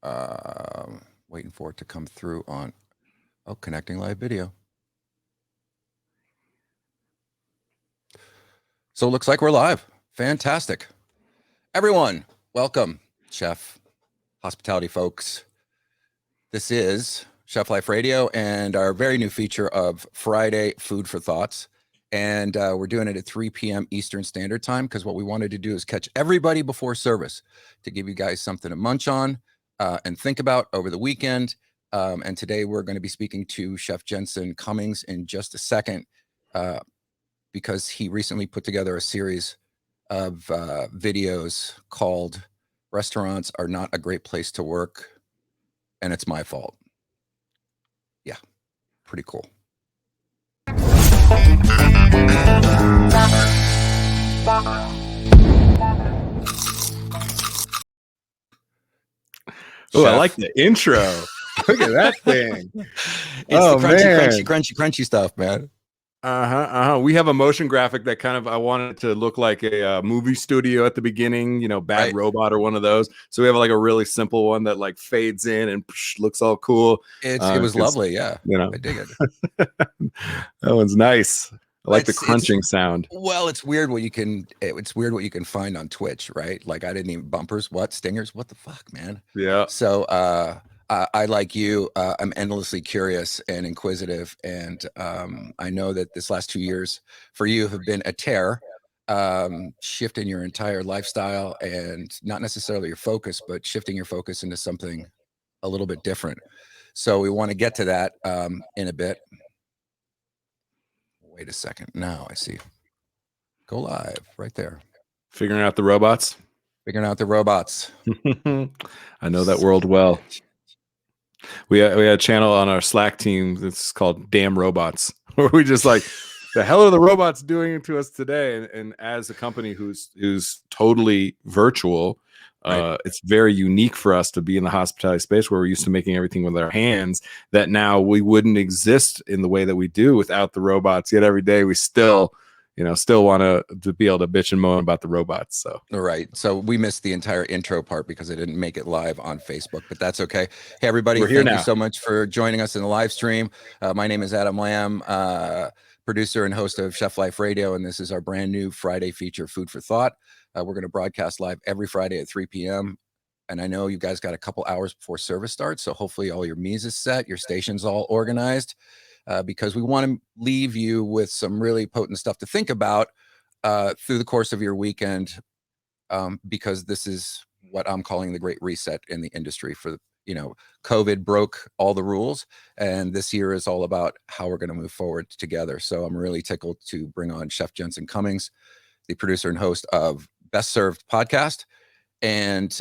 Waiting for it to come through on, connecting live video. So it looks like we're live. Fantastic. Everyone, welcome, Chef, hospitality folks. This is Chef Life Radio and our very new feature of Friday Food for Thoughts. And we're doing it at 3 p.m. Eastern Standard Time because what we wanted to do is catch everybody before service to give you guys something to munch on and think about over the weekend. And today we're going to be speaking to Chef Jensen Cummings in just a second because he recently put together a series of videos called Restaurants Are Not a Great Place to Work, and It's My Fault. Yeah, pretty cool. Oh, I like the intro. Look at that thing. It's the crunchy stuff, man. We have a motion graphic that kind of, I wanted it to look like a movie studio at the beginning, you know, Bad Right. Robot or one of those. So we have like a really simple one that like fades in and looks all cool. It was lovely. Yeah. You know, I dig it. That one's nice. I like the crunching sound. Well, it's weird what you can find on Twitch, right? Like I didn't even bumpers, stingers, what the fuck, man? Yeah. So I like you, I'm endlessly curious and inquisitive, and I know that this last 2 years for you have been a tear, shifting your entire lifestyle and not necessarily your focus, but shifting your focus into something a little bit different. So we want to get to that in a bit. Wait a second. Now I see. Go live right there. Figuring out the robots. Figuring out the robots. I know that world well. We had a channel on our Slack team that's called Damn Robots, where we just like, the hell are the robots doing to us today? And as a company who's totally virtual, Right. It's very unique for us to be in the hospitality space where we're used to making everything with our hands, that now we wouldn't exist in the way that we do without the robots. Yet every day we still want to be able to bitch and moan about the robots. So right. So we missed the entire intro part because I didn't make it live on Facebook, but that's okay. Hey, everybody. We're here thank now. you so much for joining us in the live stream. My name is Adam Lamb, producer and host of Chef Life Radio, and this is our brand new Friday feature, Food for Thought. We're going to broadcast live every Friday at 3 p.m. And I know you guys got a couple hours before service starts, so hopefully all your mise is set, your station's all organized, because we want to leave you with some really potent stuff to think about through the course of your weekend, because this is what I'm calling the great reset in the industry. For COVID broke all the rules, and this year is all about how we're going to move forward together. So I'm really tickled to bring on Chef Jensen Cummings, the producer and host of Best Served podcast. And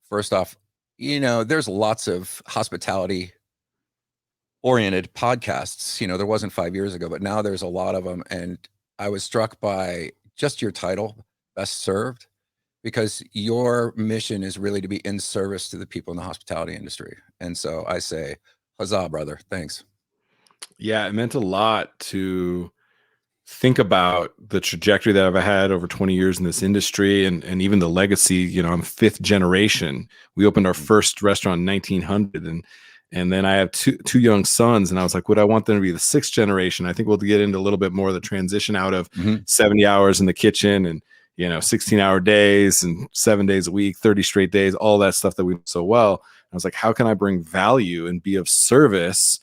first off, there's lots of hospitality oriented podcasts. There wasn't 5 years ago, but now there's a lot of them. And I was struck by just your title, Best Served, because your mission is really to be in service to the people in the hospitality industry. And so I say, huzzah, brother. Thanks. Yeah, it meant a lot to think about the trajectory that I've had over 20 years in this industry, and even the legacy. I'm fifth generation. We opened our first restaurant in 1900, and then I have two young sons, and I was like, would I want them to be the sixth generation? I think we'll get into a little bit more of the transition out of 70 hours in the kitchen and 16-hour days and 7 days a week, 30 straight days, all that stuff that we do so well. I was like, how can I bring value and be of service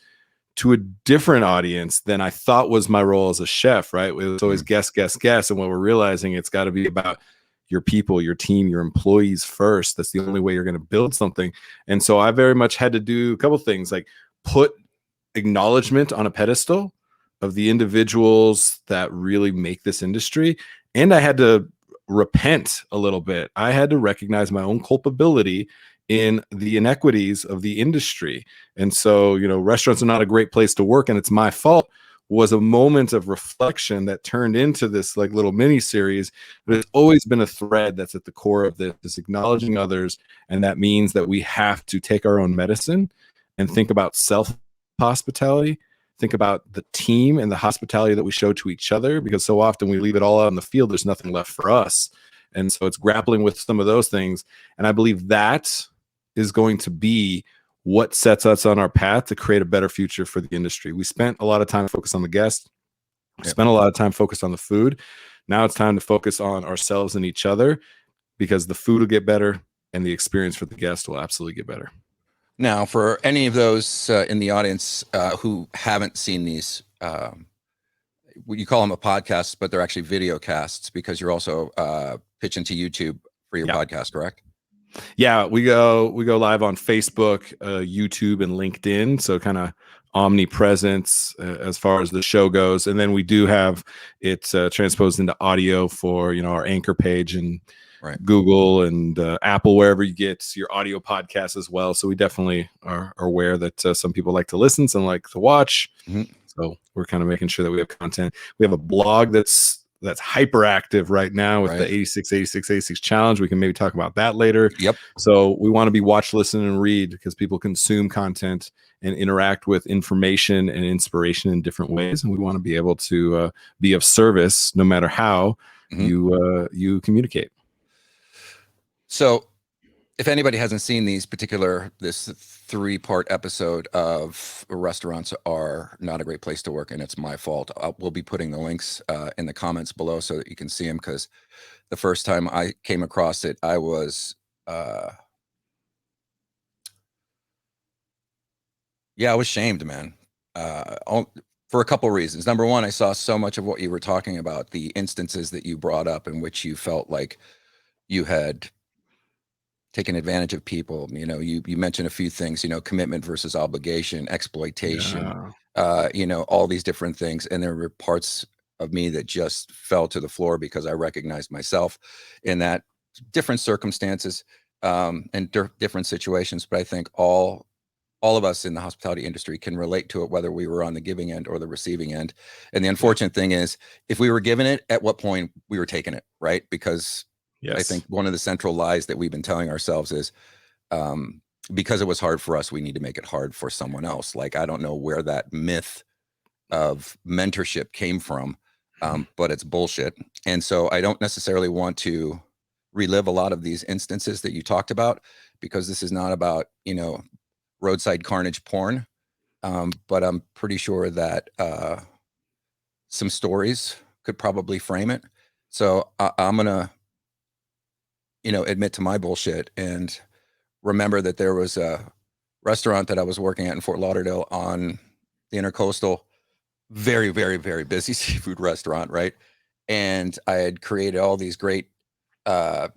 to a different audience than I thought was my role as a chef, right? It was always guest. And what we're realizing, it's got to be about your people, your team, your employees first. That's the only way you're going to build something. And so I very much had to do a couple things, like put acknowledgement on a pedestal of the individuals that really make this industry. And I had to repent a little bit. I had to recognize my own culpability in the inequities of the industry. And so, restaurants are not a great place to work, and it's my fault, was a moment of reflection that turned into this like little mini series. But it's always been a thread that's at the core of this acknowledging others. And that means that we have to take our own medicine and think about self-hospitality, think about the team and the hospitality that we show to each other, because so often we leave it all out in the field. There's nothing left for us. And so it's grappling with some of those things. And I believe that is going to be what sets us on our path to create a better future for the industry. We spent a lot of time focused on the guest. We spent a lot of time focused on the food. Now it's time to focus on ourselves and each other, because the food will get better and the experience for the guest will absolutely get better. Now, for any of those in the audience who haven't seen these, you call them a podcast, but they're actually video casts, because you're also pitching to YouTube for your podcast, correct? Yeah, we go live on Facebook, YouTube, and LinkedIn. So kind of omnipresence as far as the show goes. And then we do have it transposed into audio for, our anchor page and Google and Apple, wherever you get your audio podcasts as well. So we definitely are aware that some people like to listen, some like to watch. So we're kind of making sure that we have content. We have a blog that's hyperactive right now with the 86 challenge. We can maybe talk about that later. Yep. So we want to be watch, listen, and read, because people consume content and interact with information and inspiration in different ways. And we want to be able to be of service no matter how you communicate. So if anybody hasn't seen this 3-part episode of Restaurants Are Not a Great Place to Work and It's My Fault, we'll be putting the links in the comments below so that you can see them, because the first time I came across it, I was I was shamed, man, for a couple reasons. Number one, I saw so much of what you were talking about, the instances that you brought up in which you felt like you had taking advantage of people. You mentioned a few things, commitment versus obligation, exploitation, all these different things. And there were parts of me that just fell to the floor, because I recognized myself in that different circumstances and different situations. But I think all of us in the hospitality industry can relate to it, whether we were on the giving end or the receiving end. And the unfortunate thing is, if we were given it, at what point we were taking it, right? Because I think one of the central lies that we've been telling ourselves is, because it was hard for us, we need to make it hard for someone else. Like, I don't know where that myth of mentorship came from, but it's bullshit. And so I don't necessarily want to relive a lot of these instances that you talked about, because this is not about, roadside carnage porn. But I'm pretty sure that some stories could probably frame it. So I'm going to, admit to my bullshit and remember that there was a restaurant that I was working at in Fort Lauderdale on the Intercoastal, very, very, very busy seafood restaurant, right? And I had created all these great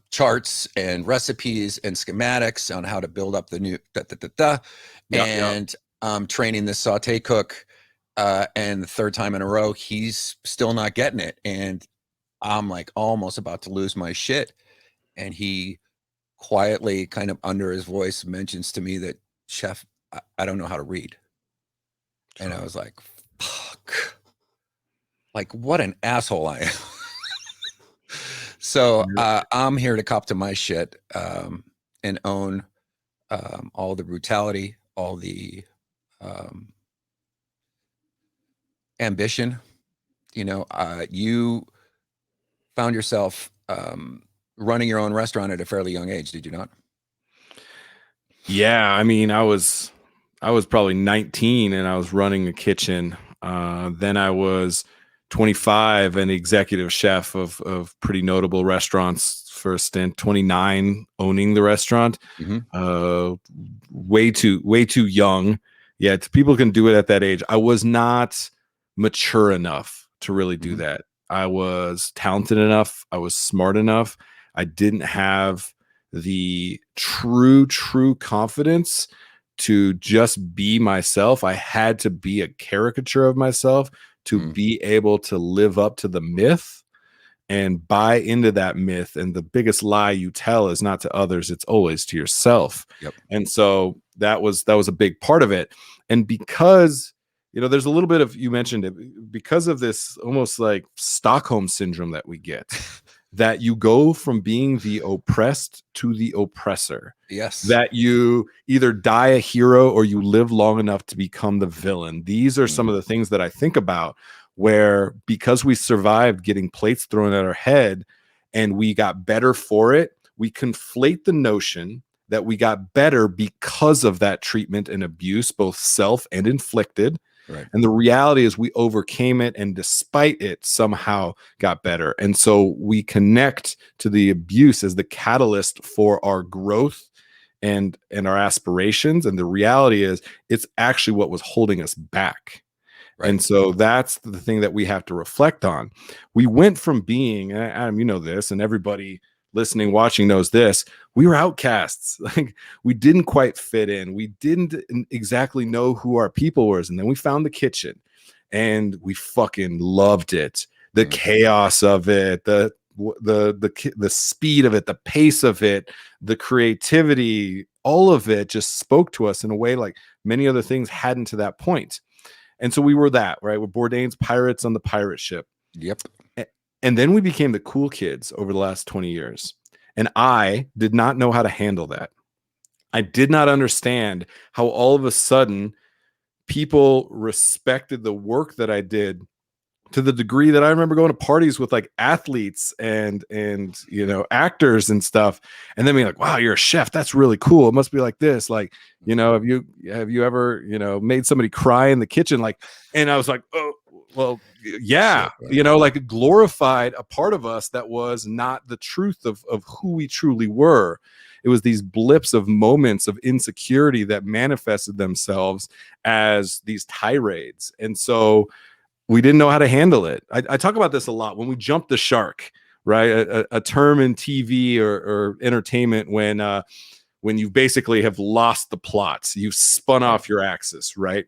charts and recipes and schematics on how to build up the new training this saute cook, and the third time in a row, he's still not getting it. And I'm like almost about to lose my shit. And he quietly, kind of under his voice, mentions to me that, "Chef, I don't know how to read." And I was like, fuck, like, what an asshole I am. So I'm here to cop to my shit and own all the brutality, all the ambition. You found yourself running your own restaurant at a fairly young age, did you not? Yeah, I mean, I was probably 19 and I was running a kitchen. Then I was 25 and executive chef of pretty notable restaurants for a stint. 29 owning the restaurant. Way too young. Yeah, people can do it at that age. I was not mature enough to really do that. I was talented enough. I was smart enough. I didn't have the true confidence to just be myself. I had to be a caricature of myself to be able to live up to the myth and buy into that myth. And the biggest lie you tell is not to others, it's always to yourself. And so that was a big part of it. And because there's a little bit of, you mentioned it, because of this almost like Stockholm syndrome that we get, that you go from being the oppressed to the oppressor. Yes. That you either die a hero or you live long enough to become the villain. These are some of the things that I think about, where because we survived getting plates thrown at our head and we got better for it, we conflate the notion that we got better because of that treatment and abuse, both self and inflicted. Right. And the reality is we overcame it, and despite it, somehow got better. And so we connect to the abuse as the catalyst for our growth and our aspirations. And the reality is it's actually what was holding us back. Right. And so that's the thing that we have to reflect on. We went from being, and Adam, you know this, and everybody listening, watching knows this, we were outcasts. Like, we didn't quite fit in. We didn't exactly know who our people was. And then we found the kitchen and we fucking loved it. The chaos of it, the speed of it, the pace of it, the creativity, all of it just spoke to us in a way like many other things hadn't to that point. And so we were that, right? We're Bourdain's pirates on the pirate ship. Yep. And then we became the cool kids over the last 20 years. And I did not know how to handle that. I did not understand how all of a sudden people respected the work that I did to the degree that I remember going to parties with like athletes and you know, actors and stuff, and then being like, wow, you're a chef, that's really cool, it must be like this, like, you know, have you ever, you know, made somebody cry in the kitchen, like, and I was like, oh well, yeah, Shit, right. you know, like, it glorified a part of us that was not the truth of who we truly were. It was these blips of moments of insecurity that manifested themselves as these tirades. And so we didn't know how to handle it. I talk about this a lot when we jump the shark, right? A term in TV or entertainment when you basically have lost the plot, you've spun off your axis, right?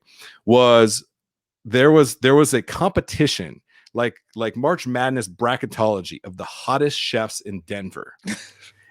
There was a competition like March Madness bracketology of the hottest chefs in Denver.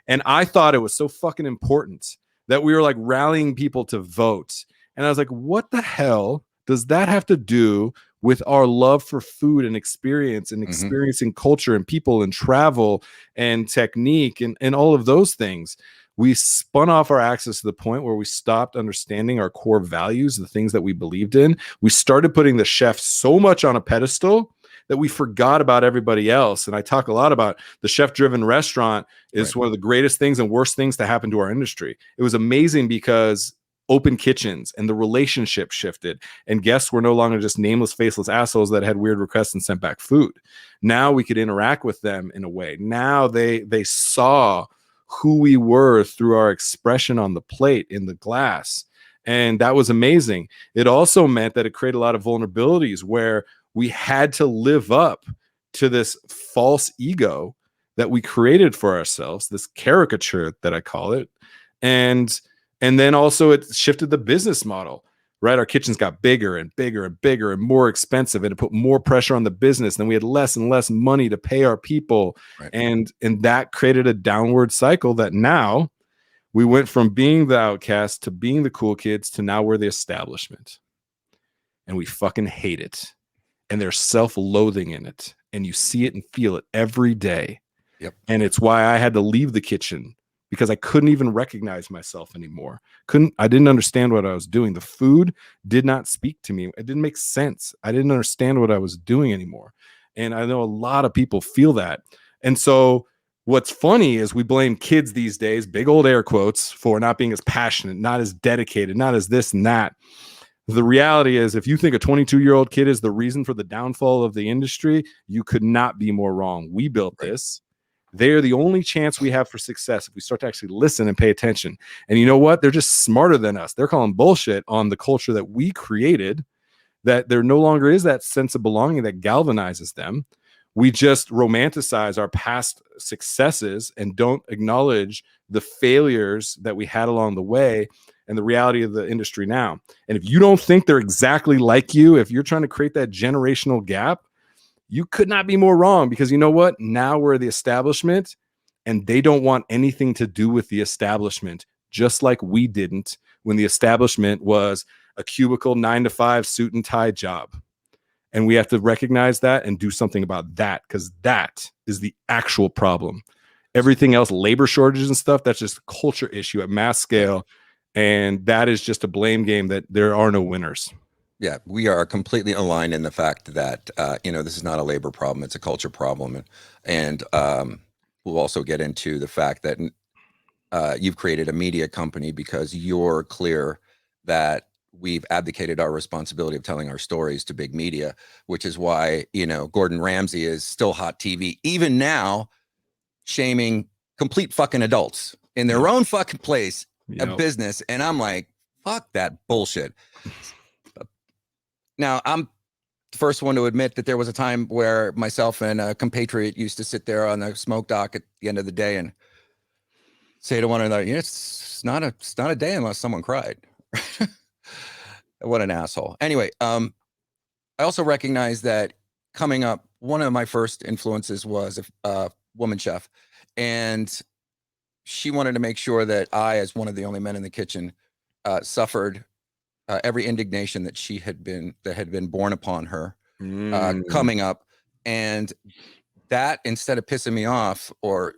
And I thought it was so fucking important that we were like rallying people to vote. And I was like, what the hell does that have to do with our love for food and experience and experiencing culture and people and travel and technique and all of those things? We spun off our axis to the point where we stopped understanding our core values, the things that we believed in. We started putting the chef so much on a pedestal that we forgot about everybody else. And I talk a lot about the chef-driven restaurant is one of the greatest things and worst things to happen to our industry. It was amazing because open kitchens and the relationship shifted, and guests were no longer just nameless, faceless assholes that had weird requests and sent back food. Now we could interact with them in a way. Now they saw who we were through our expression on the plate, in the glass. And that was amazing. It also meant that it created a lot of vulnerabilities where we had to live up to this false ego that we created for ourselves, this caricature that I call it. And then also it shifted the business model, right? Our kitchens got bigger and bigger and bigger and more expensive, and it put more pressure on the business. Then we had less and less money to pay our people. Right. And that created a downward cycle that now we went from being the outcast to being the cool kids to now we're the establishment. And we fucking hate it. And there's self-loathing in it. And you see it and feel it every day. Yep. And it's why I had to leave the kitchen, because I couldn't even recognize myself anymore. I didn't understand what I was doing. The food did not speak to me. It didn't make sense. I didn't understand what I was doing anymore. And I know a lot of people feel that. And so what's funny is we blame kids these days, big old air quotes, for not being as passionate, not as dedicated, not as this and that. The reality is, if you think a 22-year-old kid is the reason for the downfall of the industry, you could not be more wrong. We built this. They're the only chance we have for success if we start to actually listen and pay attention. And you know what? They're just smarter than us. They're calling bullshit on the culture that we created, that there no longer is that sense of belonging that galvanizes them. We just romanticize our past successes and don't acknowledge the failures that we had along the way and the reality of the industry now. And if you don't think they're exactly like you, if you're trying to create that generational gap, you could not be more wrong, because you know what? Now we're the establishment and they don't want anything to do with the establishment, just like we didn't when the establishment was a cubicle 9-to-5 suit and tie job. And we have to recognize that and do something about that, because that is the actual problem. Everything else, labor shortages and stuff, that's just a culture issue at mass scale. And that is just a blame game that there are no winners. Yeah, we are completely aligned in the fact that, this is not a labor problem, it's a culture problem. And we'll also get into the fact that you've created a media company because you're clear that we've abdicated our responsibility of telling our stories to big media, which is why, Gordon Ramsay is still hot TV, even now, shaming complete fucking adults in their own fucking place of business. And I'm like, fuck that bullshit. Now, I'm the first one to admit that there was a time where myself and a compatriot used to sit there on the smoke dock at the end of the day and say to one another, it's not a day unless someone cried. What an asshole. Anyway, I also recognize that coming up, one of my first influences was a woman chef, and she wanted to make sure that I, as one of the only men in the kitchen, suffered every indignation that had been born upon her coming up, and that, instead of pissing me off or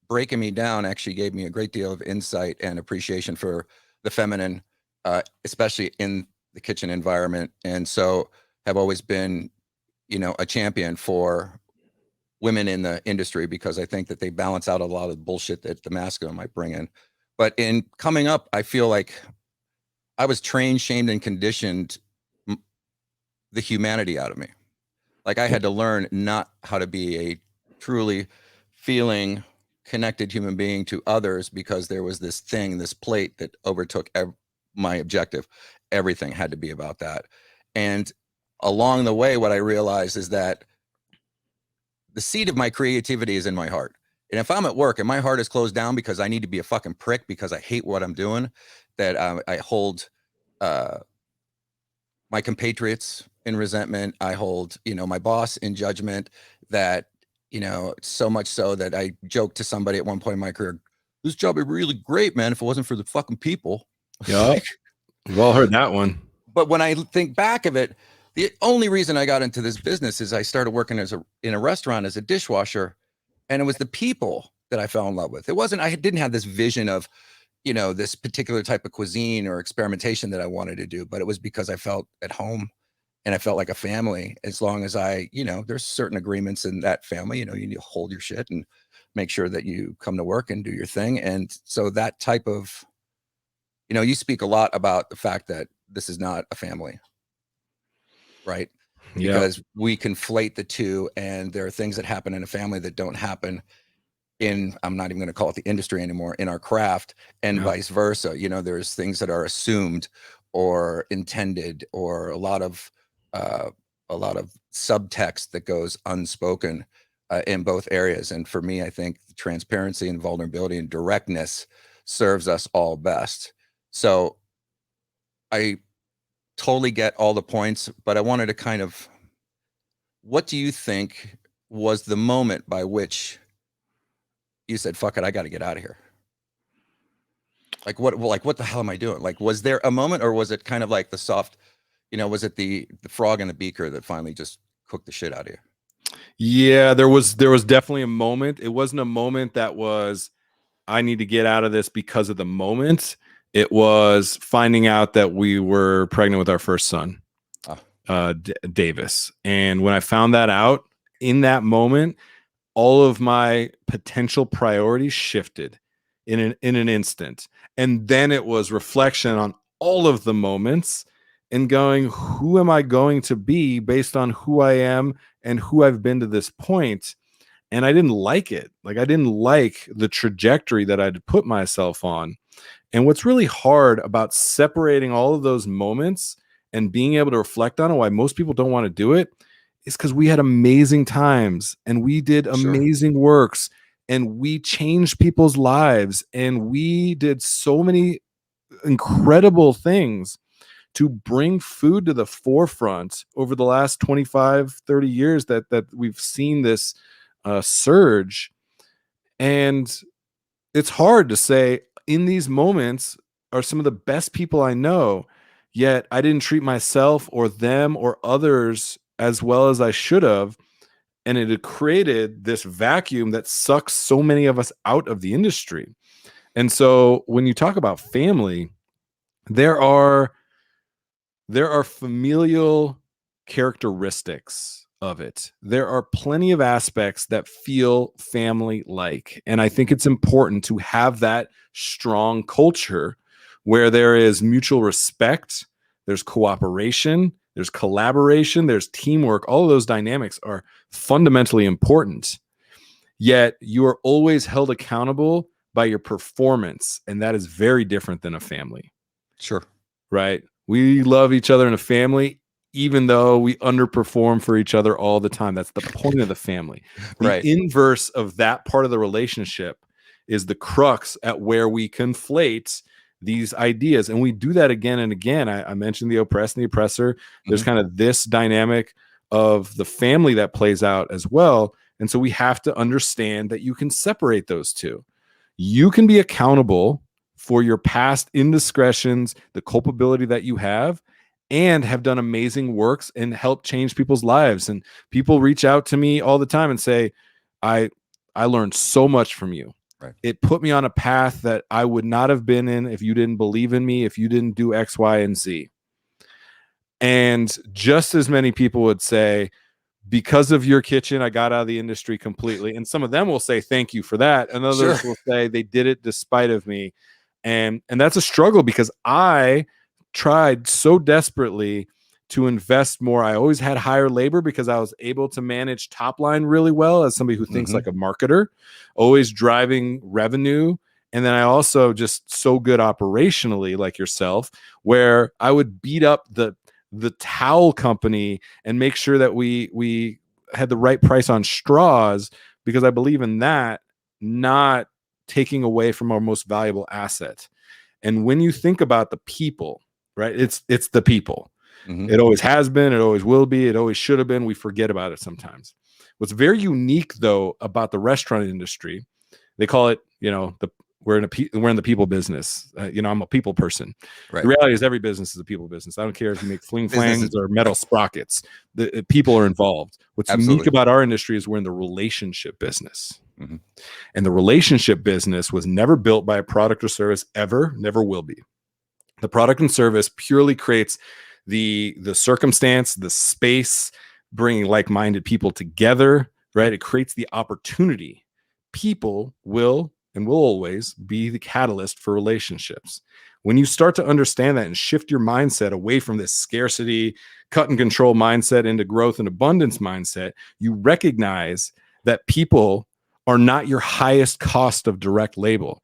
breaking me down, actually gave me a great deal of insight and appreciation for the feminine, especially in the kitchen environment. And so have always been, a champion for women in the industry, because I think that they balance out a lot of the bullshit that the masculine might bring in. But in coming up, I feel like I was trained, shamed, and conditioned the humanity out of me. Like, I had to learn not how to be a truly feeling connected human being to others, because there was this plate that overtook my objective. Everything had to be about that. And along the way, what I realized is that the seed of my creativity is in my heart. And if I'm at work and my heart is closed down because I need to be a fucking prick because I hate what I'm doing, that I hold my compatriots in resentment. I hold, my boss in judgment, that, so much so that I joked to somebody at one point in my career, this job would be really great, man, if it wasn't for the fucking people. Yeah. We've all heard that one. But when I think back of it, the only reason I got into this business is I started working in a restaurant as a dishwasher, and it was the people that I fell in love with. It wasn't, I didn't have this vision of, this particular type of cuisine or experimentation that I wanted to do, but it was because I felt at home and I felt like a family. As long as there's certain agreements in that family, you need to hold your shit and make sure that you come to work and do your thing. And so that type of, you speak a lot about the fact that this is not a family, right? Because we conflate the two, and there are things that happen in a family that don't happen in, I'm not even going to call it the industry anymore, in our craft, and vice versa. There's things that are assumed or intended, or a lot of subtext that goes unspoken in both areas. And for me, I think transparency and vulnerability and directness serves us all best. So I totally get all the points, but I wanted to kind of, what do you think was the moment by which you said, fuck it, I got to get out of here? Like, what the hell am I doing? Like, was there a moment, or was it kind of like the soft, was it the frog in the beaker that finally just cooked the shit out of you? Yeah, there was definitely a moment. It wasn't a moment that was, I need to get out of this because of the moment. It was finding out that we were pregnant with our first son, Davis. And when I found that out, in that moment, all of my potential priorities shifted in an instant. And then it was reflection on all of the moments and going, who am I going to be based on who I am and who I've been to this point? And I didn't like it. Like, I didn't like the trajectory that I'd put myself on. And what's really hard about separating all of those moments and being able to reflect on it, why most people don't want to do it, is because we had amazing times and we did amazing works and we changed people's lives and we did so many incredible things to bring food to the forefront over the last 25, 30 years that we've seen this surge. And it's hard to say, in these moments are some of the best people I know, yet I didn't treat myself or them or others as well as I should have. And it had created this vacuum that sucks so many of us out of the industry. And so when you talk about family, there are familial characteristics of it. There are plenty of aspects that feel family like. And I think it's important to have that strong culture where there is mutual respect, there's cooperation, there's collaboration, there's teamwork. All of those dynamics are fundamentally important. Yet you are always held accountable by your performance. And that is very different than a family. Sure. Right? We love each other in a family, even though we underperform for each other all the time. That's the point of the family. The Right. inverse of that part of the relationship is the crux at where we conflate these ideas. And we do that again and again. I mentioned the oppressed and the oppressor. There's kind of this dynamic of the family that plays out as well. And so we have to understand that you can separate those two. You can be accountable for your past indiscretions, the culpability that you have, and have done amazing works and helped change people's lives. And people reach out to me all the time and say, I learned so much from you. Right. It put me on a path that I would not have been in if you didn't believe in me, if you didn't do X, Y, and Z. And just as many people would say, because of your kitchen, I got out of the industry completely. And some of them will say, thank you for that. And others will say they did it despite of me. And that's a struggle because I tried so desperately to invest more. I always had higher labor because I was able to manage top line really well as somebody who thinks like a marketer, always driving revenue. And then I also just so good operationally like yourself, where I would beat up the towel company and make sure that we had the right price on straws because I believe in that, not taking away from our most valuable asset. And when you think about the people, right, it's the people. It always has been, it always will be, it always should have been. We forget about it sometimes. What's very unique though about the restaurant industry, they call it, we're in the people business. I'm a people person. Right. The reality is every business is a people business. I don't care if you make fling flangs or metal sprockets. The people are involved. What's unique about our industry is we're in the relationship business. And the relationship business was never built by a product or service ever, never will be. The product and service purely creates the circumstance, the space, bringing like-minded people together, right? It creates the opportunity. People will and will always be the catalyst for relationships. When you start to understand that and shift your mindset away from this scarcity, cut and control mindset into growth and abundance mindset, you recognize that people are not your highest cost of direct labor.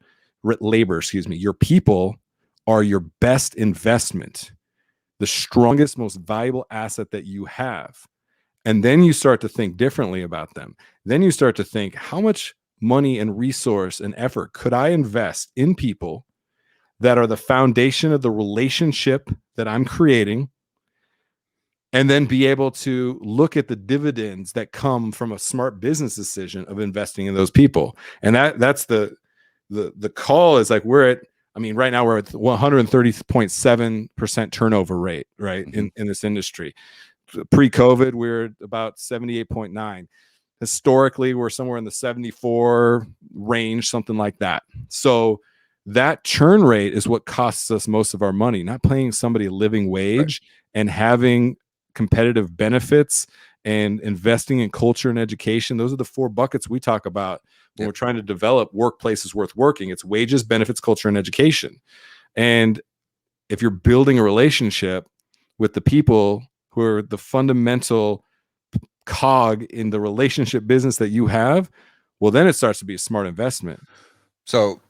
Your people are your best investment, the strongest, most valuable asset that you have. And then you start to think differently about them. Then you start to think, how much money and resource and effort could I invest in people that are the foundation of the relationship that I'm creating, and then be able to look at the dividends that come from a smart business decision of investing in those people. And that's the call is like right now we're at 130.7% turnover rate, right? In this industry. Pre-COVID, we're about 78.9. Historically, we're somewhere in the 74 range, something like that. So that churn rate is what costs us most of our money, not paying somebody a living wage and having competitive benefits and investing in culture and education. Those are the 4 buckets we talk about when we're trying to develop workplaces worth working. It's wages, benefits, culture, and education. And if you're building a relationship with the people who are the fundamental cog in the relationship business that you have, well, then it starts to be a smart investment. So,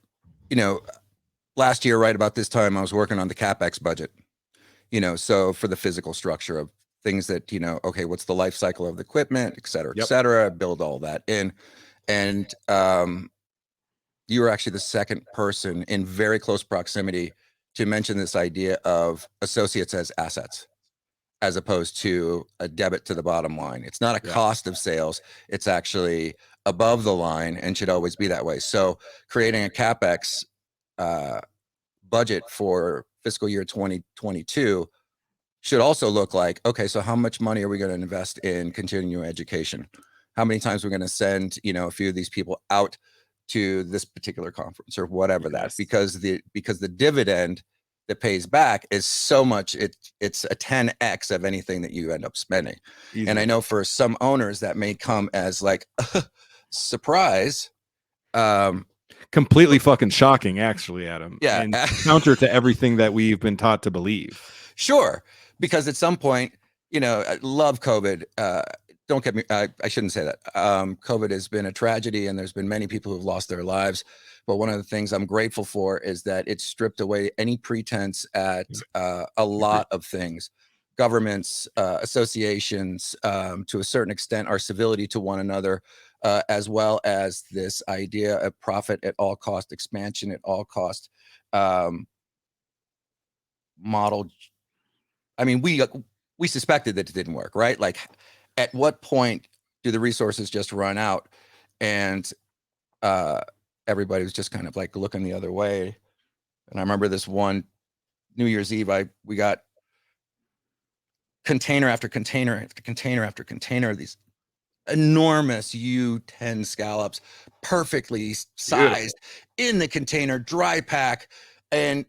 last year, right about this time, I was working on the CapEx budget, so for the physical structure of things that, okay, what's the life cycle of the equipment, et cetera, build all that in. And you were actually the second person in very close proximity to mention this idea of associates as assets, as opposed to a debit to the bottom line. It's not a cost of sales. It's actually above the line and should always be that way. So creating a CapEx budget for fiscal year 2022 should also look like, okay, so how much money are we going to invest in continuing education? How many times we're going to send, a few of these people out to this particular conference or whatever that, because the dividend that pays back is so much. It's a 10x of anything that you end up spending. Easily. And I know for some owners that may come as like surprise. Completely fucking shocking, actually, Adam. Yeah. And counter to everything that we've been taught to believe. Sure. Because at some point, you know, I love COVID. Don't get me, I shouldn't say that. COVID has been a tragedy and there's been many people who've lost their lives. But one of the things I'm grateful for is that it stripped away any pretense at a lot of things. Governments, associations, to a certain extent, our civility to one another, as well as this idea of profit at all cost, expansion at all cost, model. I mean, we suspected that it didn't work, right? Like, at what point do the resources just run out? And everybody was just kind of like looking the other way. And I remember this one New Year's Eve, we got container after container after container after container of these enormous U10 scallops, perfectly sized in the container, dry pack. And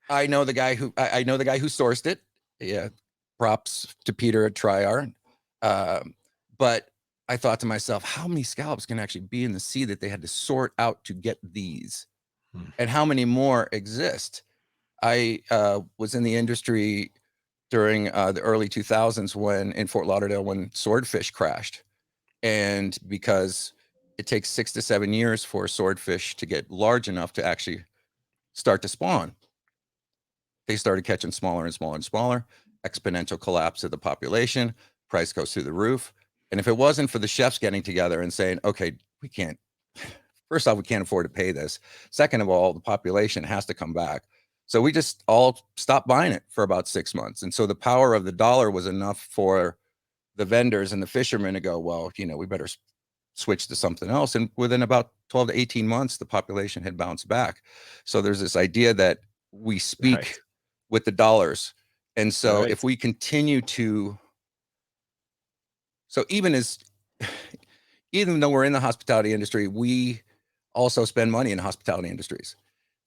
I know the guy who sourced it. Yeah, props to Peter at Triar. But I thought to myself, how many scallops can actually be in the sea that they had to sort out to get these? And how many more exist? I was in the industry during the early 2000s when in Fort Lauderdale when swordfish crashed. And because it takes 6 to 7 years for swordfish to get large enough to actually start to spawn, they started catching smaller and smaller and smaller, exponential collapse of the population, price goes through the roof. And if it wasn't for the chefs getting together and saying, okay, first off, we can't afford to pay this. Second of all, the population has to come back. So we just all stopped buying it for about 6 months. And so the power of the dollar was enough for the vendors and the fishermen to go, well, you know, we better switch to something else. And within about 12 to 18 months, the population had bounced back. So there's this idea that we speak with the dollars. And so if we continue to, so even though we're in the hospitality industry, we also spend money in hospitality industries.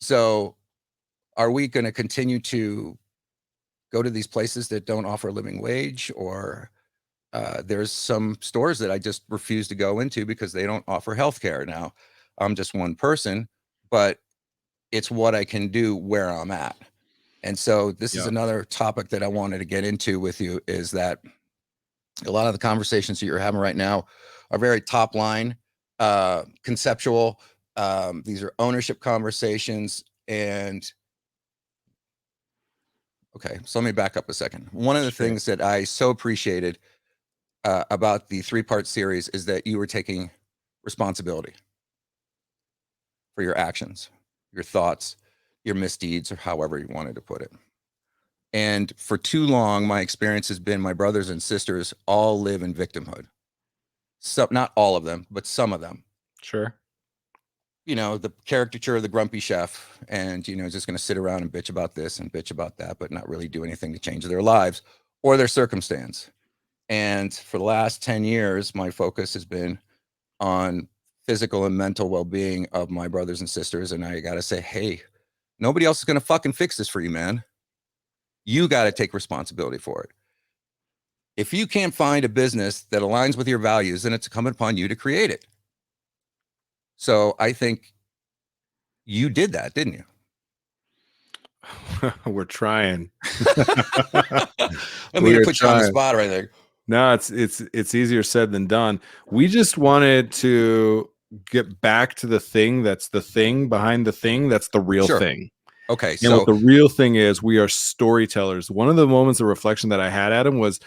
So are we going to continue to go to these places that don't offer a living wage? Or there's some stores that I just refuse to go into because they don't offer healthcare. Now, I'm just one person, but it's what I can do where I'm at. And so this is another topic that I wanted to get into with you, is that a lot of the conversations that you're having right now are very top line, conceptual. These are ownership conversations. And okay, so let me back up a second. One of the things that I so appreciated about the 3-part series is that you were taking responsibility for your actions, your thoughts, your misdeeds, or however you wanted to put it. And for too long, my experience has been my brothers and sisters all live in victimhood. So, not all of them, but some of them. Sure. You know, the caricature of the grumpy chef, and, you know, just going to sit around and bitch about this and bitch about that, but not really do anything to change their lives or their circumstance. And for the last 10 years, my focus has been on physical and mental well-being of my brothers and sisters. And I got to say, hey, nobody else is going to fucking fix this for you, man. You got to take responsibility for it. If you can't find a business that aligns with your values, then it's incumbent upon you to create it. So I think you did that, didn't you? We're trying. Let me put you on the spot right there. No, it's easier said than done. We just wanted to get back to the thing that's the thing behind the thing that's the real thing. Okay. And So what the real thing is, we are storytellers. One of the moments of reflection that I had, Adam, was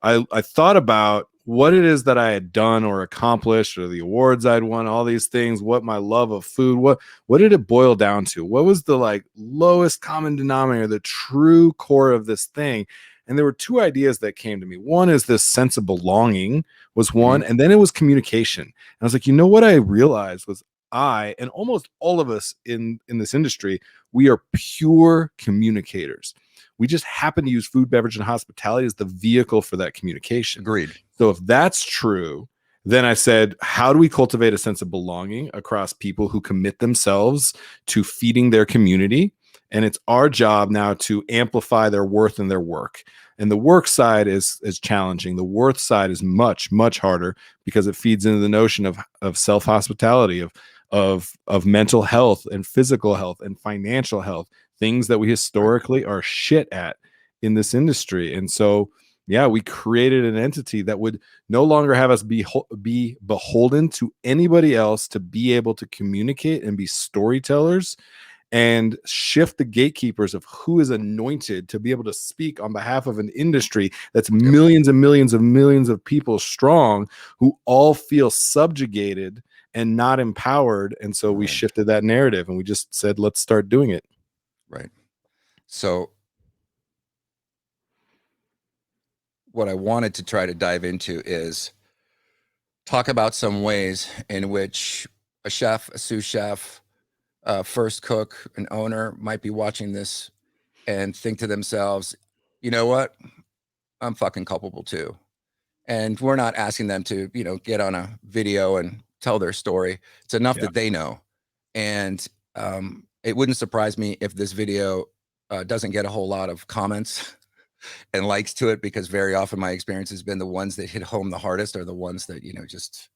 I thought about what it is that I had done or accomplished, or the awards I'd won, all these things, what my love of food, what did it boil down to? What was the like lowest common denominator, the true core of this thing? And there were 2 ideas that came to me. One is this sense of belonging was one, and then it was communication. And I was like, you know what I realized was I, and almost all of us in this industry, we are pure communicators. We just happen to use food, beverage, and hospitality as the vehicle for that communication. Agreed. So if that's true, then I said, how do we cultivate a sense of belonging across people who commit themselves to feeding their community And it's our job now to amplify their worth and their work. And the work side is challenging. The worth side is much, much harder because it feeds into the notion of self-hospitality, of mental health and physical health and financial health, things that we historically are shit at in this industry. And so, yeah, we created an entity that would no longer have us be beholden to anybody else to be able to communicate and be storytellers and shift the gatekeepers of who is anointed to be able to speak on behalf of an industry that's millions and millions of people strong, who all feel subjugated and not empowered. And so we shifted that narrative and we just said, let's start doing it. Right. So what I wanted to try to dive into is talk about some ways in which a chef, a sous chef, first cook, an owner might be watching this and think to themselves, you know what? I'm fucking culpable too. And we're not asking them to, get on a video and tell their story. It's enough that they know. And it wouldn't surprise me if this video doesn't get a whole lot of comments and likes to it, because very often my experience has been the ones that hit home the hardest are the ones that, just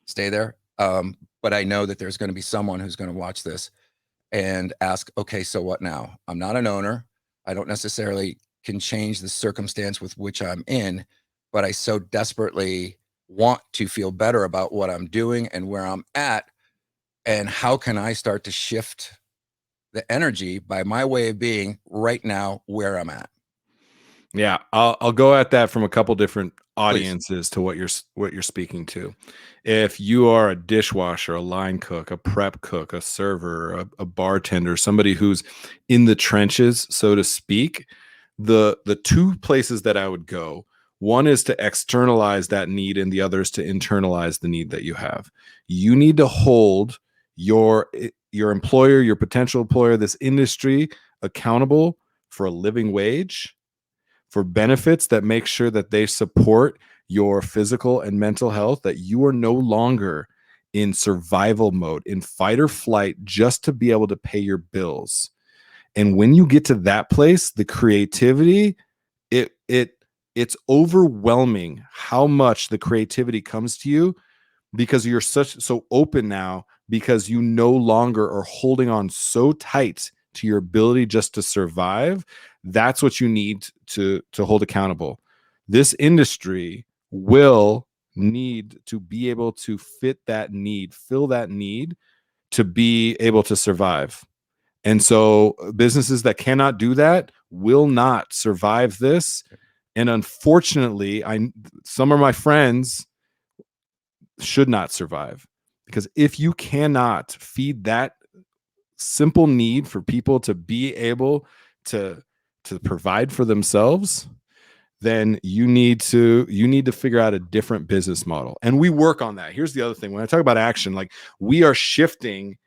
stay there. But I know that there's going to be someone who's going to watch this and ask, okay, so what now? I'm not an owner. I don't necessarily can change the circumstance with which I'm in, but I so desperately want to feel better about what I'm doing and where I'm at. And how can I start to shift the energy by my way of being right now where I'm at? Yeah, I'll go at that from a couple different audiences Please. to what you're speaking to. If you are a dishwasher, a line cook, a prep cook, a server, a bartender, somebody who's in the trenches, so to speak, the two places that I would go, one is to externalize that need and the other is to internalize the need that you have. You need to hold your employer, your potential employer, this industry accountable for a living wage, for benefits that make sure that they support your physical and mental health, that you are no longer in survival mode, in fight or flight, just to be able to pay your bills. And when you get to that place, the creativity, it's overwhelming how much the creativity comes to you, because you're so open now, because you no longer are holding on so tight to your ability just to survive. That's what you need to hold accountable. This industry will need to be able to fit that need, fill that need, to be able to survive. And so businesses that cannot do that will not survive this. And unfortunately, some of my friends should not survive, because if you cannot feed that simple need for people to be able to provide for themselves, then you need to figure out a different business model. And we work on that. Here's the other thing. When I talk about action, like, we are shifting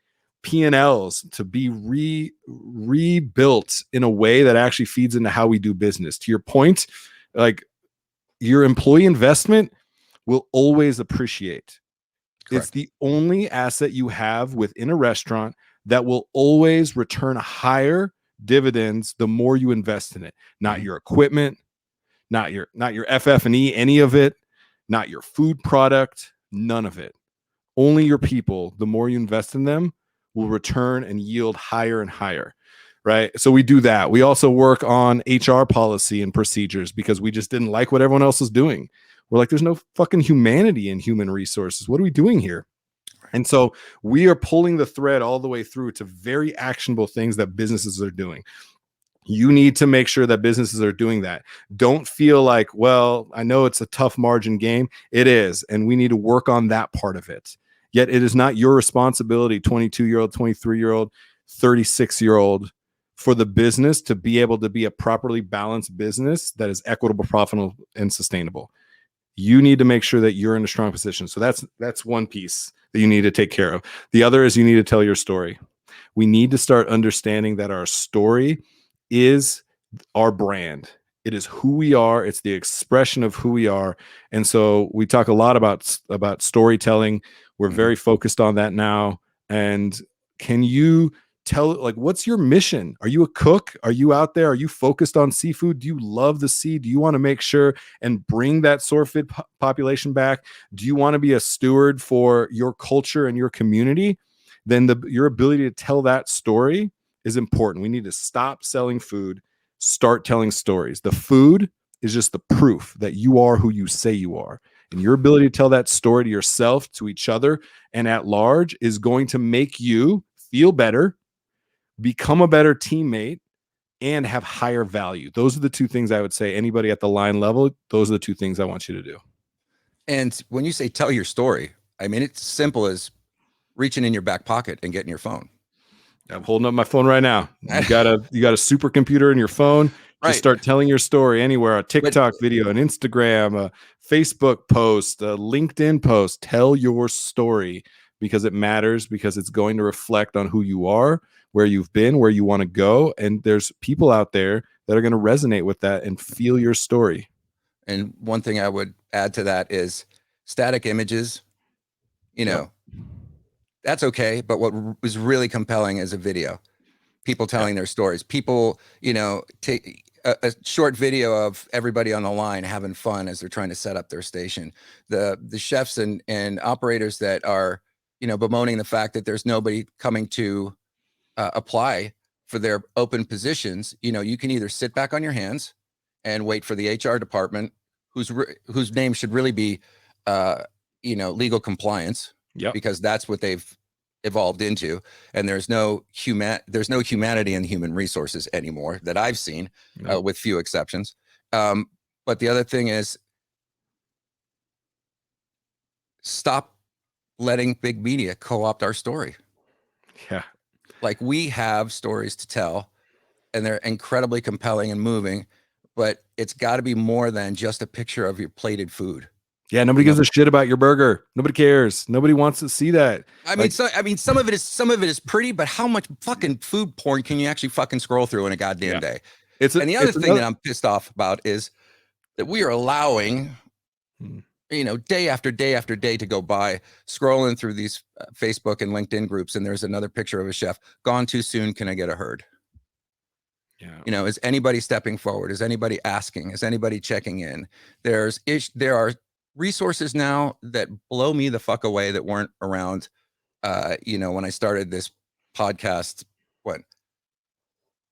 P&Ls to be rebuilt in a way that actually feeds into how we do business. To your point, like, your employee investment will always appreciate. Correct. It's the only asset you have within a restaurant that will always return higher dividends the more you invest in it. Not your equipment, not your FF&E, any of it, not your food product, none of it. Only your people, the more you invest in them, will return and yield higher and higher. Right. So we do that. We also work on HR policy and procedures, because we just didn't like what everyone else was doing. We're like, there's no fucking humanity in human resources. What are we doing here? And so we are pulling the thread all the way through to very actionable things that businesses are doing. You need to make sure that businesses are doing that. Don't feel like, well, I know it's a tough margin game. It is. And we need to work on that part of it. Yet it is not your responsibility, 22-year-old, 23-year-old, 36-year-old, for the business to be able to be a properly balanced business that is equitable, profitable, and sustainable. You need to make sure that you're in a strong position. So that's one piece that you need to take care of. The other is you need to tell your story. We need to start understanding that our story is our brand. It is who we are. It's the expression of who we are. And so we talk a lot about storytelling. We're very focused on that now. And can you tell, like, what's your mission? Are you a cook? Are you out there? Are you focused on seafood? Do you love the sea? Do you want to make sure and bring that sore-fed population back? Do you want to be a steward for your culture and your community? Then your ability to tell that story is important. We need to stop selling food, start telling stories. The food is just the proof that you are who you say you are. And your ability to tell that story to yourself, to each other, and at large is going to make you feel better, become a better teammate, and have higher value. Those are the two things I would say. Anybody at the line level, those are the two things I want you to do. And when you say tell your story, I mean, it's simple as reaching in your back pocket and getting your phone. I'm holding up my phone right now. You got a supercomputer in your phone. Just Right. start telling your story anywhere. A TikTok video, an Instagram, a Facebook post, a LinkedIn post. Tell your story because it matters, because it's going to reflect on who you are, where you've been, where you want to go. And there's people out there that are going to resonate with that and feel your story. And one thing I would add to that is static images, you know, that's okay. But what was really compelling is a video, people telling their stories, people, you know, take a short video of everybody on the line having fun as they're trying to set up their station. The chefs and operators that are, you know, bemoaning the fact that there's nobody coming to apply for their open positions. You know, you can either sit back on your hands and wait for the HR department, whose name should really be, you know, legal compliance, because that's what they've evolved into. And there's no humanity in human resources anymore that I've seen, with few exceptions. But the other thing is, stop letting big media co-opt our story. Yeah. Like, we have stories to tell, and they're incredibly compelling and moving, but it's got to be more than just a picture of your plated food. Yeah, nobody gives a shit about your burger. Nobody cares. Nobody wants to see that. I mean, some of it is pretty, but how much fucking food porn can you actually fucking scroll through in a goddamn day? And the other thing that I'm pissed off about is that we are allowing, you know, day after day after day to go by, scrolling through these Facebook and LinkedIn groups, and there's another picture of a chef gone too soon. Can I get a herd? Yeah. You know, is anybody stepping forward? Is anybody asking? Is anybody checking in? There are resources now that blow me the fuck away that weren't around, you know, when I started this podcast,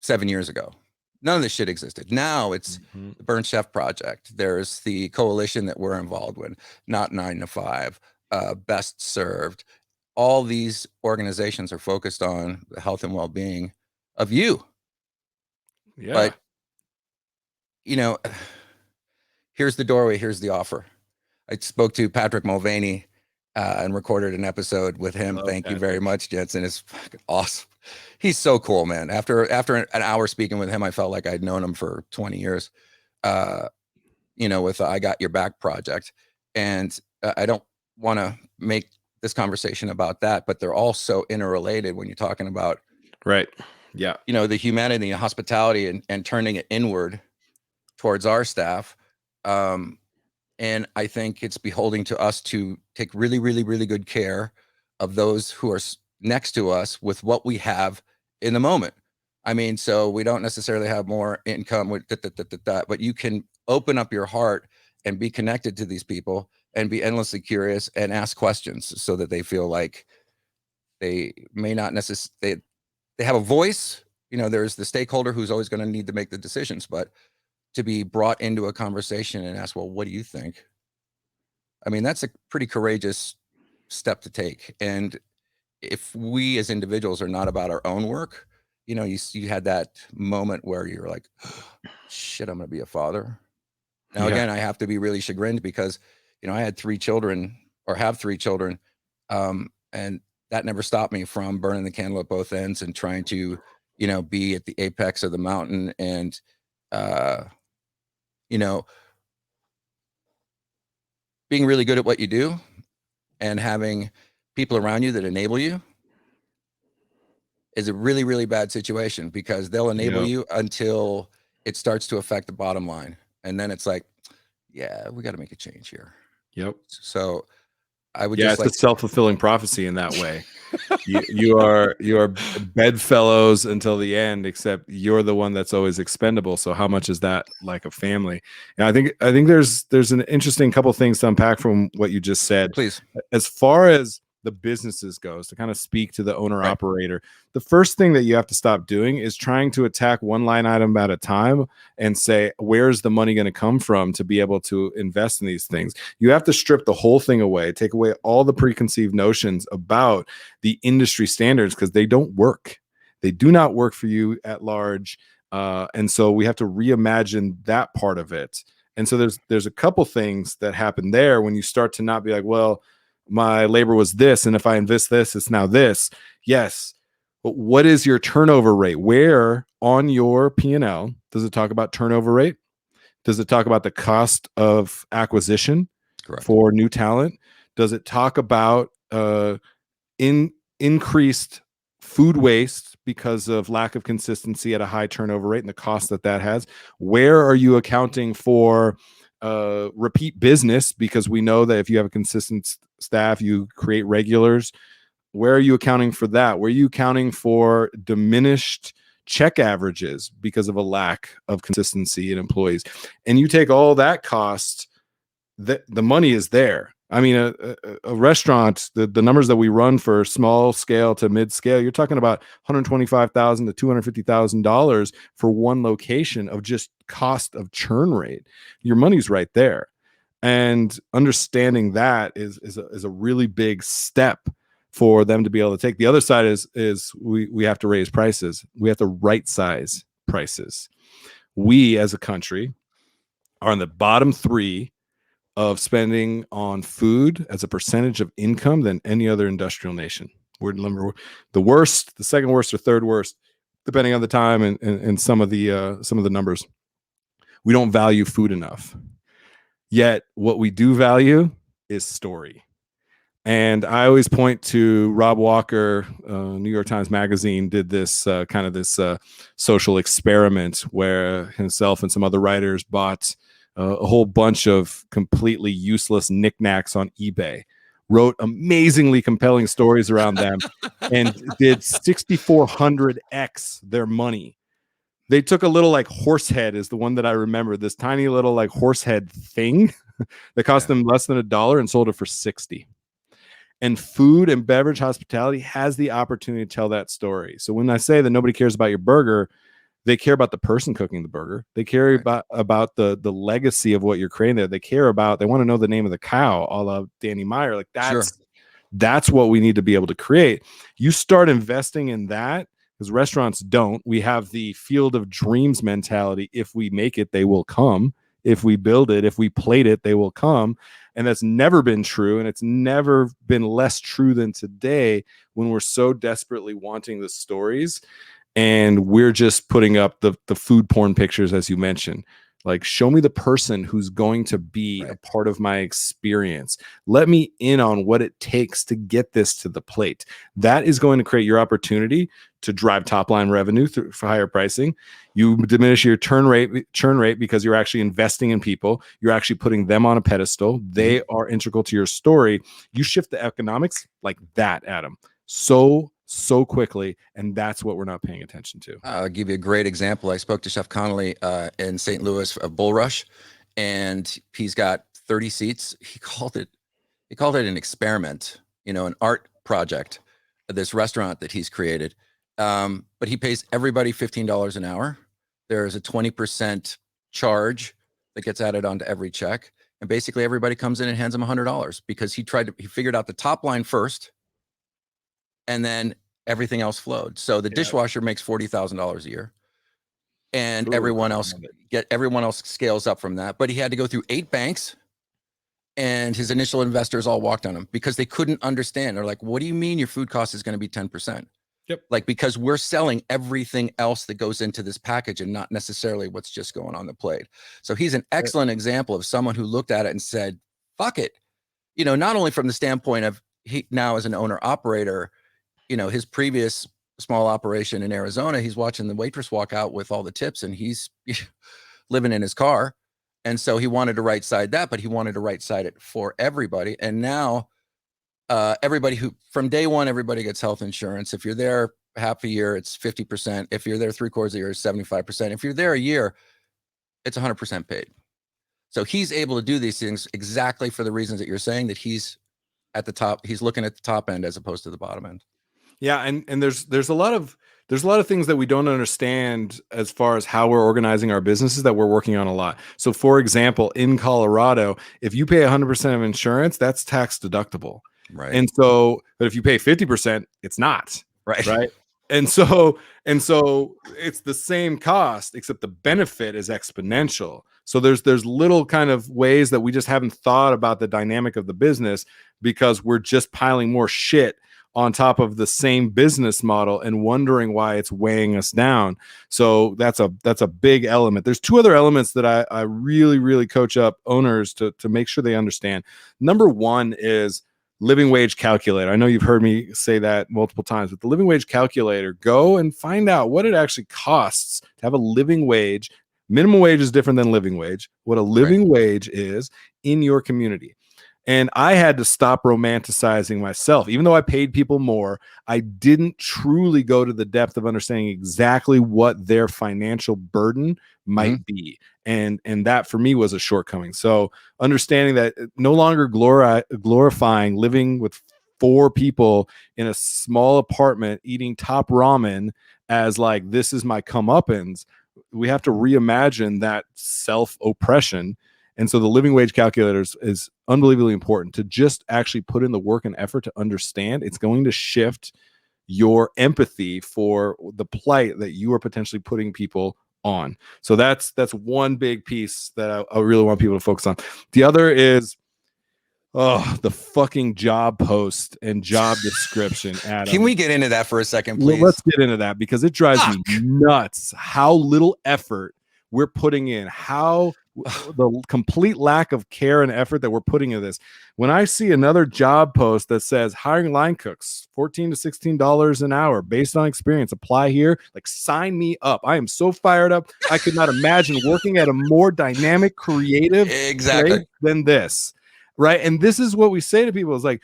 7 years ago. None of this shit existed. Now it's the Burnt Chef Project. There's the coalition that we're involved with, Not 9 to 5, Best Served. All these organizations are focused on the health and well-being of you. Yeah. But, you know, here's the doorway, here's the offer. I spoke to Patrick Mulvaney and recorded an episode with him. Thank you very much, Jensen. It's fucking awesome. He's so cool, man. After an hour speaking with him, I felt like I'd known him for 20 years, you know, with the I Got Your Back project. And I don't want to make this conversation about that, but they're all so interrelated when you're talking about, yeah, you know, the humanity and hospitality and turning it inward towards our staff. And I think it's beholding to us to take really, really, really good care of those who are next to us with what we have in the moment. I mean, so we don't necessarily have more income with that, but you can open up your heart and be connected to these people and be endlessly curious and ask questions so that they feel like they may not necessarily, they have a voice. You know, there's the stakeholder who's always going to need to make the decisions, but to be brought into a conversation and ask, well, what do you think? I mean, that's a pretty courageous step to take. And if we as individuals are not about our own work, you know, you had that moment where you're like, shit, I'm going to be a father. Now, again, I have to be really chagrined because, you know, I had 3 children or have 3 children. And that never stopped me from burning the candle at both ends and trying to, you know, be at the apex of the mountain and, you know, being really good at what you do and having people around you that enable you is a really, really bad situation, because they'll enable you until it starts to affect the bottom line. And then it's like, yeah, we got to make a change here. Yep. So I would Yeah, just it's a like, self-fulfilling prophecy in that way. You are bedfellows until the end, except you're the one that's always expendable. So how much is that like a family? And I think there's an interesting couple things to unpack from what you just said. please. As far as the businesses goes, to kind of speak to the owner Right. operator, the first thing that you have to stop doing is trying to attack one line item at a time and say, where's the money going to come from to be able to invest in these things? You have to strip the whole thing away, take away all the preconceived notions about the industry standards, because they don't work. They do not work for you at large. And so we have to reimagine that part of it. And so there's a couple things that happen there when you start to not be like, well, my labor was this, and if I invest this, it's now this. Yes, but what is your turnover rate? Where on your P&L does it talk about turnover rate? Does it talk about the cost of acquisition Correct. for new talent? Does it talk about increased food waste because of lack of consistency at a high turnover rate and the cost that that has? Where are you accounting for repeat business? Because we know that if you have a consistent staff, you create regulars. Where are you accounting for that? Where are you accounting for diminished check averages because of a lack of consistency in employees? And you take all that cost, the money is there. I mean, a restaurant, the numbers that we run for small scale to mid scale, you're talking about $125,000 to $250,000 for one location of just cost of churn rate. Your money's right there. And understanding that is a really big step for them to be able to take. The other side is we have to raise prices. We have to right size prices. We as a country are in the bottom three of spending on food as a percentage of income than any other industrial nation. We're the worst, the second worst, or third worst, depending on the time and some of the numbers. We don't value food enough. Yet what we do value is story. And I always point to Rob Walker. New York Times Magazine did this kind of this social experiment where himself and some other writers bought a whole bunch of completely useless knickknacks on eBay, wrote amazingly compelling stories around them, and did 6,400x their money. They took a little like horse head is the one that I remember, this tiny little like horse head thing that cost them less than $1 and sold it for 60. And food and beverage hospitality has the opportunity to tell that story. So when I say that nobody cares about your burger, they care about the person cooking the burger. They care about the legacy of what you're creating there. They want to know the name of the cow, a la Danny Meyer. Like that's what we need to be able to create. You start investing in that, because restaurants don't. We have the field of dreams mentality. If we make it, they will come. If we build it, if we plate it, they will come. And that's never been true. And it's never been less true than today, when we're so desperately wanting the stories and we're just putting up the food porn pictures, as you mentioned. Like, show me the person who's going to be a part of my experience. Let me in on what it takes to get this to the plate. That is going to create your opportunity to drive top line revenue for higher pricing. You diminish your churn rate because you're actually investing in people. You're actually putting them on a pedestal. They are integral to your story. You shift the economics like that, Adam, so quickly, and that's what we're not paying attention to. I'll give you a great example. I spoke to Chef Connolly in St. Louis of Bull Rush, and he's got 30 seats. He called it an experiment, an art project, this restaurant that he's created. But he pays everybody $15 an hour. There's a 20% charge that gets added onto every check. And basically everybody comes in and hands him $100 because he figured out the top line first, and then everything else flowed. So the dishwasher makes $40,000 a year, and everyone else scales up from that. But he had to go through 8 banks, and his initial investors all walked on him because they couldn't understand. They're like, what do you mean your food cost is going to be 10%? Yep. Like, because we're selling everything else that goes into this package and not necessarily what's just going on the plate. So he's an excellent example of someone who looked at it and said, fuck it. Not only from the standpoint of he now as an owner operator, his previous small operation in Arizona, he's watching the waitress walk out with all the tips and he's living in his car. And so he wanted to right side that, but he wanted to right side it for everybody. And now everybody who from day one, everybody gets health insurance. If you're there half a year, it's 50%. If you're there 3/4 of the year, it's 75%. If you're there a year, it's 100% paid. So he's able to do these things exactly for the reasons that you're saying, that he's at the top. He's looking at the top end as opposed to the bottom end. Yeah, and there's a lot of things that we don't understand as far as how we're organizing our businesses that we're working on a lot. So for example, in Colorado, if you pay 100% of insurance, that's tax deductible. Right. And so, but if you pay 50%, it's not. Right. Right. And so it's the same cost, except the benefit is exponential. So there's little kind of ways that we just haven't thought about the dynamic of the business, because we're just piling more shit on top of the same business model and wondering why it's weighing us down. So that's a big element. There's two other elements that I really coach up owners to make sure they understand. Number one is living wage calculator. I know you've heard me say that multiple times, but the living wage calculator, go and find out what it actually costs to have a living wage. Minimum wage is different than living wage. What a living wage is in your community. And I had to stop romanticizing myself. Even though I paid people more, I didn't truly go to the depth of understanding exactly what their financial burden might be. And that for me was a shortcoming. So understanding that no longer glorifying living with 4 people in a small apartment eating top ramen as like, this is my comeuppance. We have to reimagine that self-oppression. And so the living wage calculators is unbelievably important to just actually put in the work and effort to understand. It's going to shift your empathy for the plight that you are potentially putting people on. So that's one big piece that I really want people to focus on. The other is the fucking job post and job description. Adam, can we get into that for a second, please? Let's get into that, because it drives me nuts how little effort we're putting in, how the complete lack of care and effort that we're putting into this. When I see another job post that says hiring line cooks, $14 to $16 an hour based on experience, apply here, like, sign me up. I am so fired up. I could not imagine working at a more dynamic, creative place than this. Right. And this is what we say to people is like,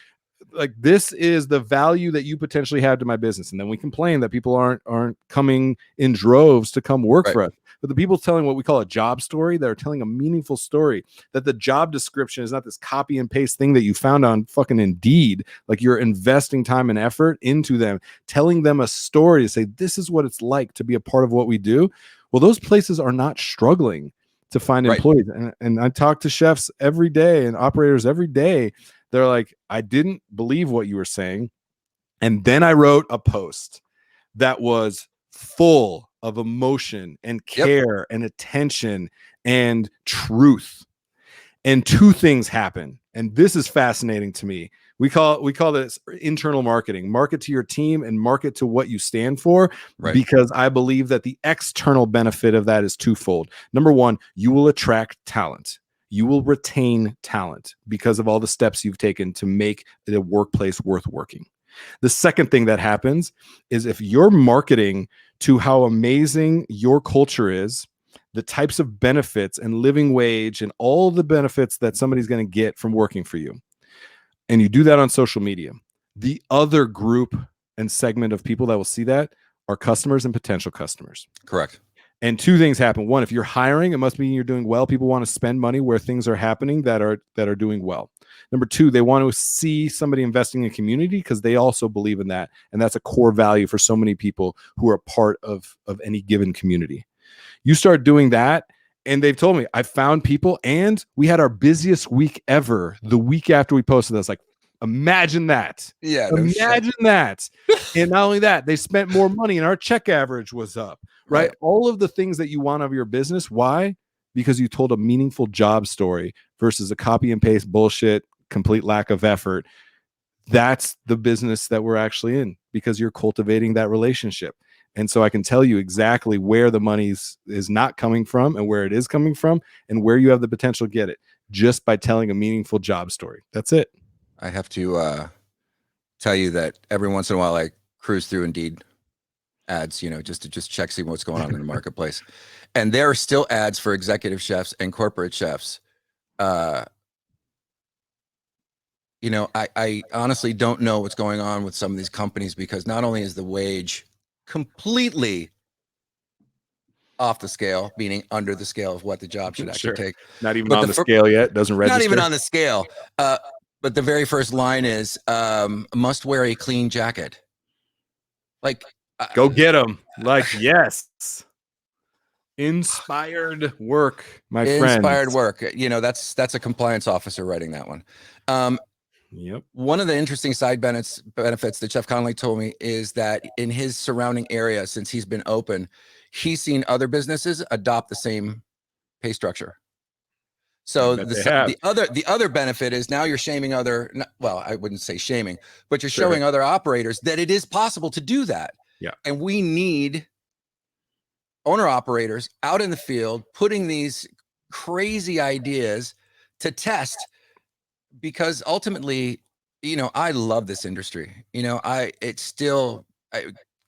this is the value that you potentially have to my business. And then we complain that people aren't coming in droves to come work for us. But the people telling what we call a job story, that are telling a meaningful story, that the job description is not this copy and paste thing that you found on fucking Indeed. Like, you're investing time and effort into them, telling them a story to say, this is what it's like to be a part of what we do. Well, those places are not struggling to find employees. And I talk to chefs every day and operators every day. They're like, I didn't believe what you were saying. And then I wrote a post that was full of emotion and care and attention and truth. And 2 things happen. And this is fascinating to me. We call this internal marketing. Market to your team and market to what you stand for, because I believe that the external benefit of that is twofold. Number one, you will attract talent. You will retain talent because of all the steps you've taken to make the workplace worth working. The second thing that happens is, if you're marketing to how amazing your culture is, the types of benefits and living wage and all the benefits that somebody's going to get from working for you, and you do that on social media, the other group and segment of people that will see that are customers and potential customers. Correct. And 2 things happen. One, if you're hiring, it must mean you're doing well. People want to spend money where things are happening that are doing well. Number 2, they want to see somebody investing in community because they also believe in that. And that's a core value for so many people who are part of any given community. You start doing that, and they've told me, I found people, and we had our busiest week ever the week after we posted this. Like, imagine that. Yeah. Imagine that. And not only that, they spent more money and our check average was up. Right? All of the things that you want of your business. Why? Because you told a meaningful job story versus a copy and paste bullshit, complete lack of effort. That's the business that we're actually in, because you're cultivating that relationship. And so I can tell you exactly where the money is not coming from and where it is coming from and where you have the potential to get it, just by telling a meaningful job story. That's it. I have to tell you that every once in a while I cruise through Indeed ads, just to check, see what's going on in the marketplace. And there are still ads for executive chefs and corporate chefs, you know, I honestly don't know what's going on with some of these companies, because not only is the wage completely off the scale, meaning under the scale of what the job should actually Sure. take, Not even but on the scale yet. Doesn't not even register. on the scale. But the very first line is must wear a clean jacket. Like, Go get them. Like, yes. Inspired work, my inspired friends. work. You know, that's a compliance officer writing that one. Yep. One of the interesting side benefits that Chef Connolly told me is that in his surrounding area, since he's been open, he's seen other businesses adopt the same pay structure. I So bet they have. the other benefit is now you're shaming other, well, I wouldn't say shaming, but you're Sure. showing other operators that it is possible to do that. Yeah. And we need owner operators out in the field putting these crazy ideas to test, because ultimately, you know, I love this industry. You know, it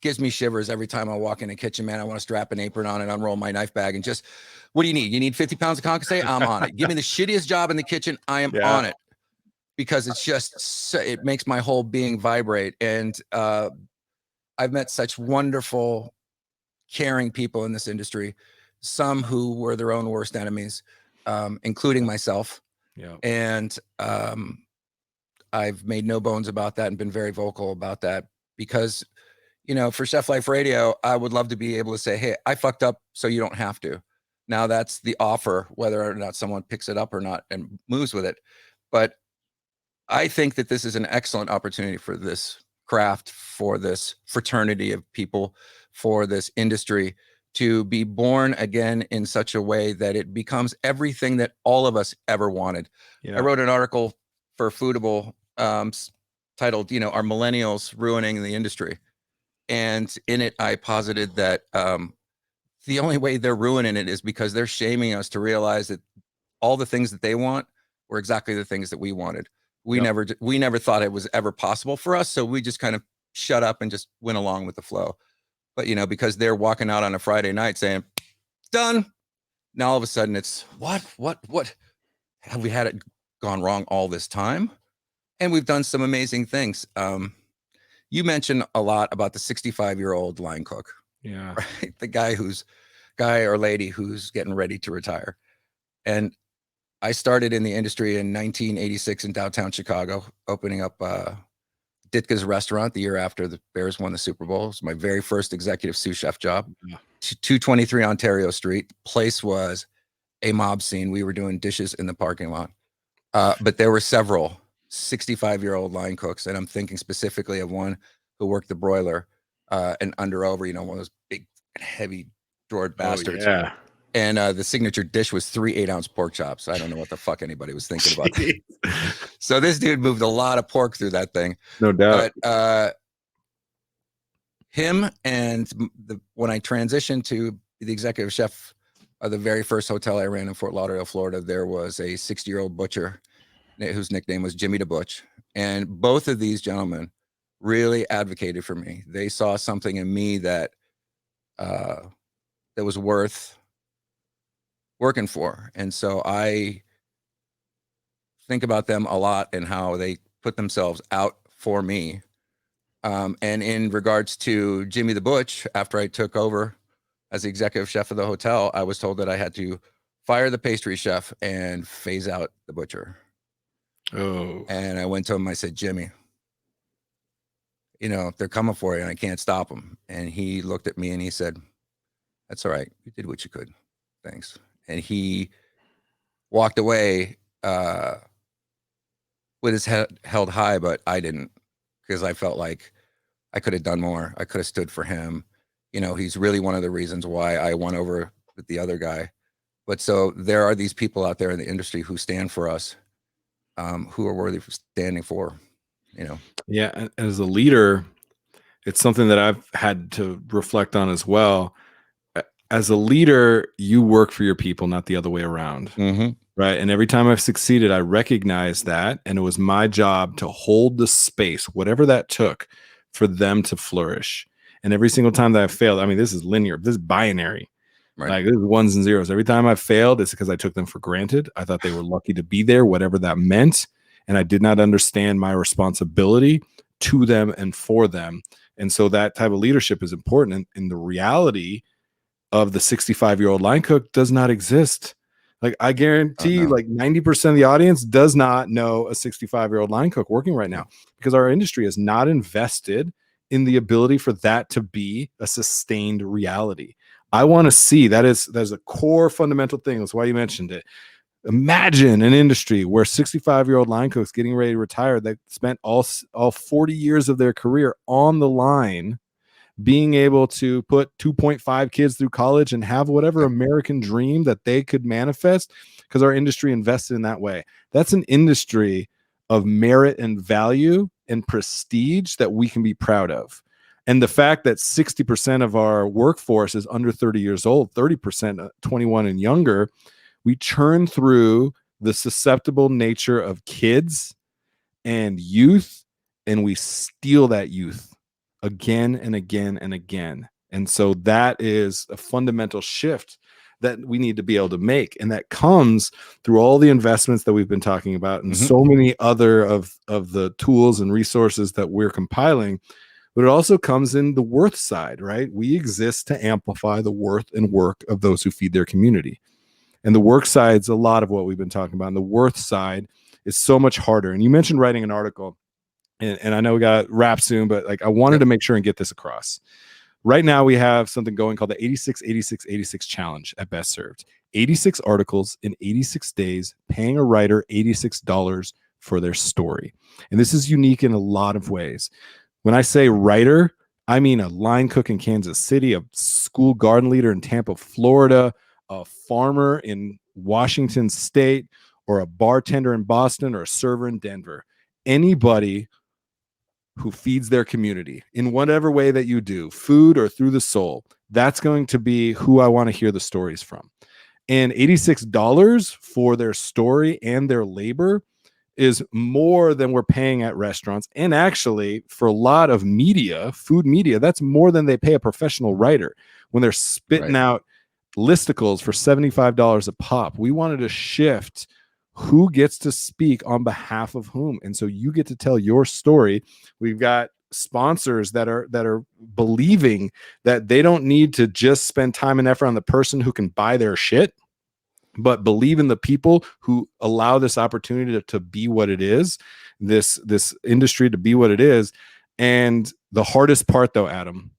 gives me shivers every time I walk in the kitchen, man. I want to strap an apron on and unroll my knife bag and just, what do you need? You need 50 pounds of concassé? I'm on it. Give me the shittiest job in the kitchen. I am on it, because it's just, it makes my whole being vibrate. And I've met such wonderful, caring people in this industry, some who were their own worst enemies, including myself. Yeah. And I've made no bones about that and been very vocal about that, because, you know, for Chef Life Radio, I would love to be able to say, hey, I fucked up so you don't have to. Now that's the offer, whether or not someone picks it up or not and moves with it. But I think that this is an excellent opportunity for this craft, for this fraternity of people, for this industry to be born again in such a way that it becomes everything that all of us ever wanted. Yeah. I wrote an article for Foodable titled, you know, Are Millennials Ruining the Industry? And in it, I posited that the only way they're ruining it is because they're shaming us to realize that all the things that they want were exactly the things that we wanted. We never thought it was ever possible for us. So we just kind of shut up and just went along with the flow. But, you know, because they're walking out on a Friday night saying, done. Now all of a sudden it's what have we had it gone wrong all this time? And we've done some amazing things. You mentioned a lot about the 65-year-old line cook. Yeah. Right? The guy or lady who's getting ready to retire. And I started in the industry in 1986 in downtown Chicago, opening up Ditka's restaurant the year after the Bears won the Super Bowl. It was my very first executive sous chef job. 223 Ontario Street. Place was a mob scene. We were doing dishes in the parking lot. But there were several 65-year-old line cooks, and I'm thinking specifically of one who worked the broiler and under over, you know, one of those big, heavy drawered bastards. Oh, yeah. And the signature dish was 3 8-ounce pork chops. I don't know what the fuck anybody was thinking about. So this dude moved a lot of pork through that thing. No doubt. But him and when I transitioned to the executive chef of the very first hotel I ran in Fort Lauderdale, Florida, there was a 60-year-old butcher whose nickname was Jimmy the Butch. And both of these gentlemen really advocated for me. They saw something in me that that was worth working for. And so I think about them a lot and how they put themselves out for me. And in regards to Jimmy the Butch, after I took over as the executive chef of the hotel, I was told that I had to fire the pastry chef and phase out the butcher. Oh. And I went to him, I said, Jimmy, you know, they're coming for you and I can't stop them. And he looked at me and he said, that's all right. You did what you could. Thanks. And he walked away with his head held high, but I didn't, because I felt like I could have done more. I could have stood for him. You know, he's really one of the reasons why I won over with the other guy. But so there are these people out there in the industry who stand for us, who are worthy for standing for, you know. Yeah. And as a leader, it's something that I've had to reflect on as well. As a leader, you work for your people, not the other way around. Mm-hmm. Right. And every time I've succeeded, I recognize that. And it was my job to hold the space, whatever that took, for them to flourish. And every single time that I failed, I mean, this is linear, this is binary. Right. Like, this is ones and zeros. Every time I failed, it's because I took them for granted. I thought they were lucky to be there, whatever that meant. and I did not understand my responsibility to them and for them. And so that type of leadership is important. And the reality of the 65-year-old line cook does not exist. Like, I guarantee no. like 90% of the audience does not know a 65-year-old line cook working right now, because our industry is not invested in the ability for that to be a sustained reality. I want to see that's a core fundamental thing. That's why you mentioned it. Imagine an industry where 65-year-old line cooks getting ready to retire, that spent all 40 years of their career on the line, being able to put 2.5 kids through college and have whatever American dream that they could manifest, because our industry invested in that way. That's an industry of merit and value and prestige that we can be proud of. And the fact that 60% of our workforce is under 30 years old, 30% 21 and younger, we churn through the susceptible nature of kids and youth, and we steal that youth again and again and again. And so that is a fundamental shift that we need to be able to make. And that comes through all the investments that we've been talking about, and so many other of the tools and resources that we're compiling. But it also comes in the worth side, right? We exist to amplify the worth and work of those who feed their community. And the work side's a lot of what we've been talking about. And the worth side is so much harder. And you mentioned writing an article, and I know we got to wrap soon, but like, I wanted to make sure and get this across. Right now we have something going called the 86 challenge at Best Served. 86 articles in 86 days, paying a writer $86 for their story. And this is unique in a lot of ways. When I say writer, I mean a line cook in Kansas City, a school garden leader in Tampa, Florida, a farmer in Washington State, or a bartender in Boston, or a server in Denver. Anybody who feeds their community in whatever way that you do, food or through the soul, that's going to be who I want to hear the stories from. And $86 for their story and their labor is more than we're paying at restaurants. And actually, for a lot of media, food media, that's more than they pay a professional writer when they're spitting out listicles for $75 a pop. We wanted to shift who gets to speak on behalf of whom. And so you get to tell your story. We've got sponsors that are believing that they don't need to just spend time and effort on the person who can buy their shit, but believe in the people who allow this opportunity to be what it is, this industry to be what it is. And the hardest part, though, Adam,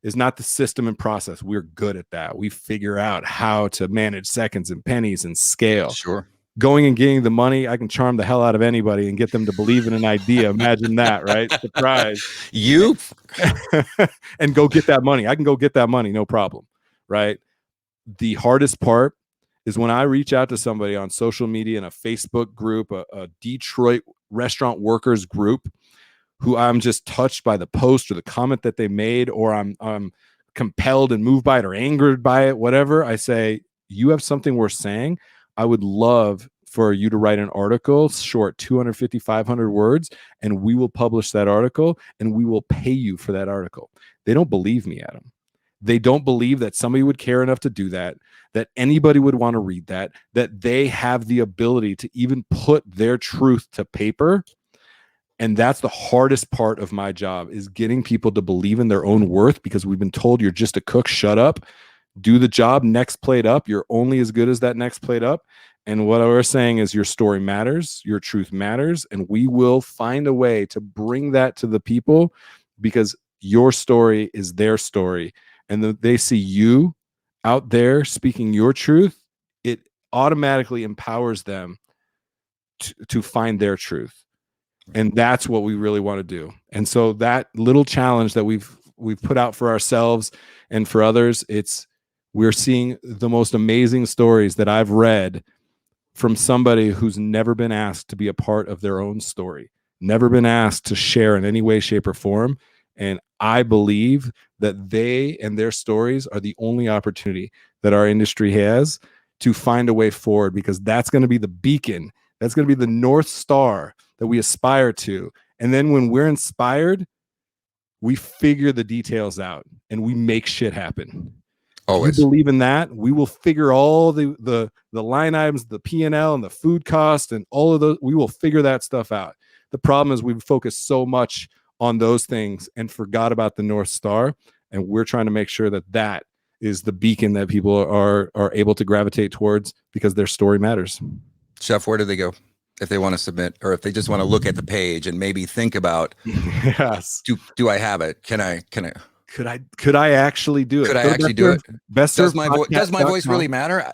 is not the system and process. We're good at that. We figure out how to manage seconds and pennies and scale. Sure. Going and getting the money, I can charm the hell out of anybody and get them to believe in an idea. Imagine that, right? Surprise. You and go get that money. I can go get that money, no problem, right? The hardest part is when I reach out to somebody on social media, in a Facebook group, a Detroit restaurant workers group, who I'm just touched by the post or the comment that they made, or I'm compelled and moved by it or angered by it, whatever. I say, you have something worth saying. I would love for you to write an article, short, 250, 500 words, and we will publish that article and we will pay you for that article. They don't believe me, Adam. They don't believe that somebody would care enough to do that, that anybody would want to read that they have the ability to even put their truth to paper. And that's the hardest part of my job, is getting people to believe in their own worth, because we've been told you're just a cook, shut up, do the job, next plate up. You're only as good as that next plate up. And what we're saying is your story matters, your truth matters, and we will find a way to bring that to the people, because your story is their story. And they see you out there speaking your truth, it automatically empowers them to find their truth. And that's what we really want to do. And so that little challenge that we've put out for ourselves and for others, we're seeing the most amazing stories that I've read from somebody who's never been asked to be a part of their own story, never been asked to share in any way, shape, or form. And I believe that they and their stories are the only opportunity that our industry has to find a way forward, because that's going to be the beacon. That's going to be the North Star that we aspire to. And then when we're inspired, we figure the details out and we make shit happen. Do you Always. believe in that? We will figure all the line items, the P&L and the food cost and all of those. We will figure that stuff out. The problem is we've focused so much on those things and forgot about the North Star. And we're trying to make sure that that is the beacon that people are able to gravitate towards because their story matters. Chef, where do they go if they want to submit, or if they just want to look at the page and maybe think about, Yes. do I have it? Could I actually do it? I Go to actually do it? Does my voice really matter?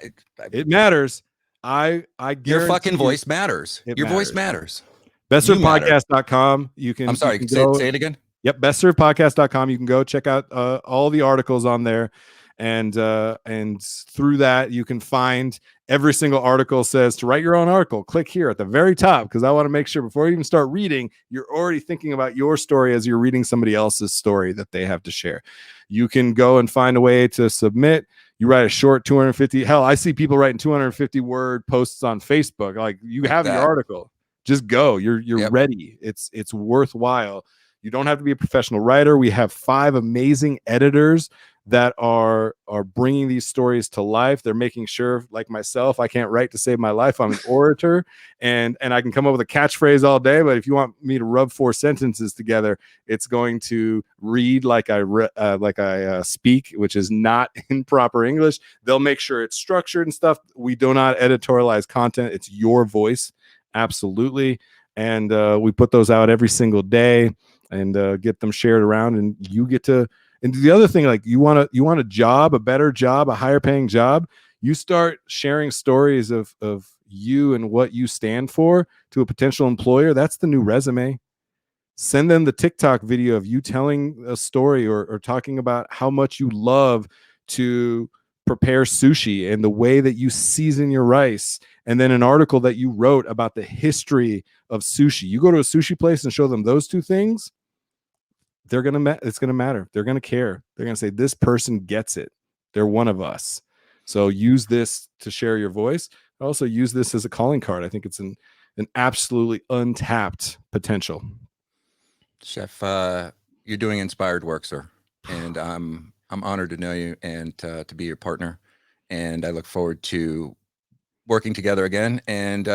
It matters. I guarantee your fucking voice matters. Your voice matters. bestservedpodcast.com. You can, I'm sorry, you can say it again. Yep, bestservedpodcast.com. You can go check out all the articles on there, and through that you can find every single article says to write your own article. Click here at the very top, because I want to make sure before you even start reading, you're already thinking about your story as you're reading somebody else's story that they have to share. You can go and find a way to submit. You write a short 250. Hell, I see people writing 250 word posts on Facebook. Like, you have your article. Just go. You're ready. It's worthwhile. You don't have to be a professional writer. We have 5 amazing editors that are bringing these stories to life. They're making sure, like myself, I can't write to save my life. I'm an orator, and I can come up with a catchphrase all day. But if you want me to rub 4 sentences together, it's going to read like I speak, which is not in proper English. They'll make sure it's structured and stuff. We do not editorialize content. It's your voice, absolutely. And we put those out every single day and get them shared around, and you get to. And the other thing, like, you want a job, a better job, a higher paying job, you start sharing stories of you and what you stand for to a potential employer. That's the new resume. Send them the TikTok video of you telling a story or talking about how much you love to prepare sushi and the way that you season your rice, and then an article that you wrote about the history of sushi. You go to a sushi place and show them those 2 things, it's gonna matter. They're gonna care. They're gonna say, this person gets it. They're one of us. So use this to share your voice. Also use this as a calling card. I think it's an absolutely untapped potential. Chef, you're doing inspired work, sir, and I'm honored to know you and to be your partner. And I look forward to working together again. And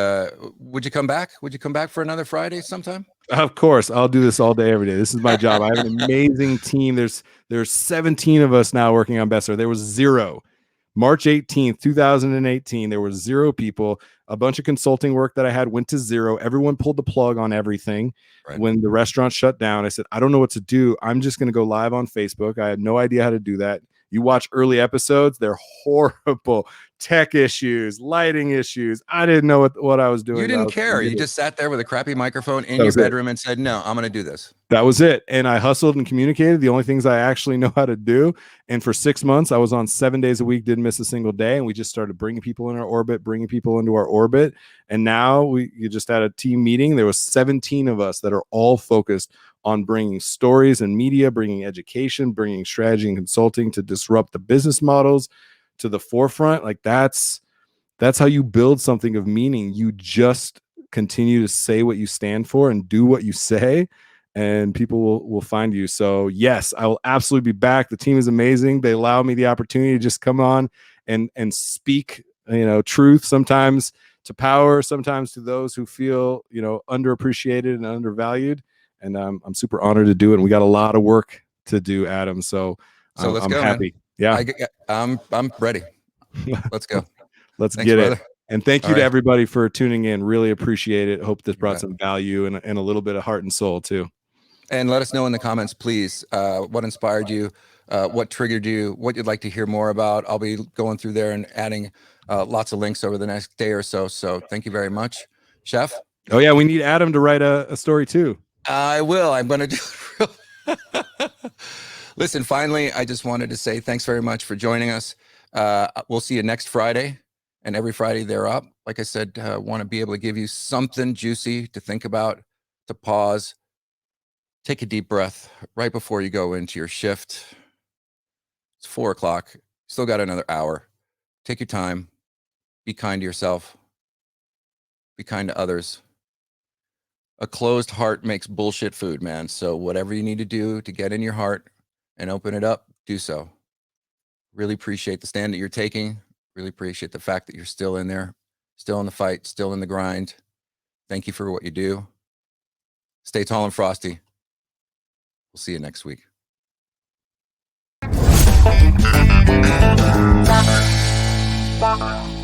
would you come back? Would you come back for another Friday sometime? Of course, I'll do this all day, every day. This is my job. I have an amazing team. There's 17 of us now working on Besser. There was 0. March 18th, 2018, there was 0 people. A bunch of consulting work that I had went to 0. Everyone pulled the plug on everything. Right. When the restaurant shut down, I said, I don't know what to do. I'm just going to go live on Facebook. I had no idea how to do that. You watch early episodes, they're horrible. Tech issues, lighting issues. I didn't know what I was doing. You didn't care. You just sat there with a crappy microphone in your bedroom and said, no, I'm going to do this. That was it. And I hustled and communicated the only things I actually know how to do. And for 6 months, I was on 7 days a week, didn't miss a single day. And we just started bringing people in our orbit, bringing people into our orbit. And now you just had a team meeting. There was 17 of us that are all focused on bringing stories and media, bringing education, bringing strategy and consulting to disrupt the business models to the forefront. Like, that's how you build something of meaning. You just continue to say what you stand for and do what you say, and people will find you. So yes, I will absolutely be back. The team is amazing. They allow me the opportunity to just come on and speak, truth, sometimes to power, sometimes to those who feel, underappreciated and undervalued. And I'm super honored to do it. And we got a lot of work to do, Adam. So let's I'm go, happy. Man. Yeah, I'm ready. Let's go. Let's get it. And thank you to everybody for tuning in. Really appreciate it. Hope this brought some value and a little bit of heart and soul too. And let us know in the comments, please, what inspired you, what triggered you, what you'd like to hear more about. I'll be going through there and adding lots of links over the next day or so. So thank you very much, Chef. Oh yeah, we need Adam to write a story too. I will. I'm going to do it. Listen, finally, I just wanted to say thanks very much for joining us. We'll see you next Friday, and every Friday they're up. Like I said, want to be able to give you something juicy to think about, to pause, take a deep breath right before you go into your shift. It's 4 o'clock. Still got another hour. Take your time. Be kind to yourself. Be kind to others. A closed heart makes bullshit food, man. So whatever you need to do to get in your heart and open it up, do so. Really appreciate the stand that you're taking. Really appreciate the fact that you're still in there, still in the fight, still in the grind. Thank you for what you do. Stay tall and frosty. We'll see you next week. Bye.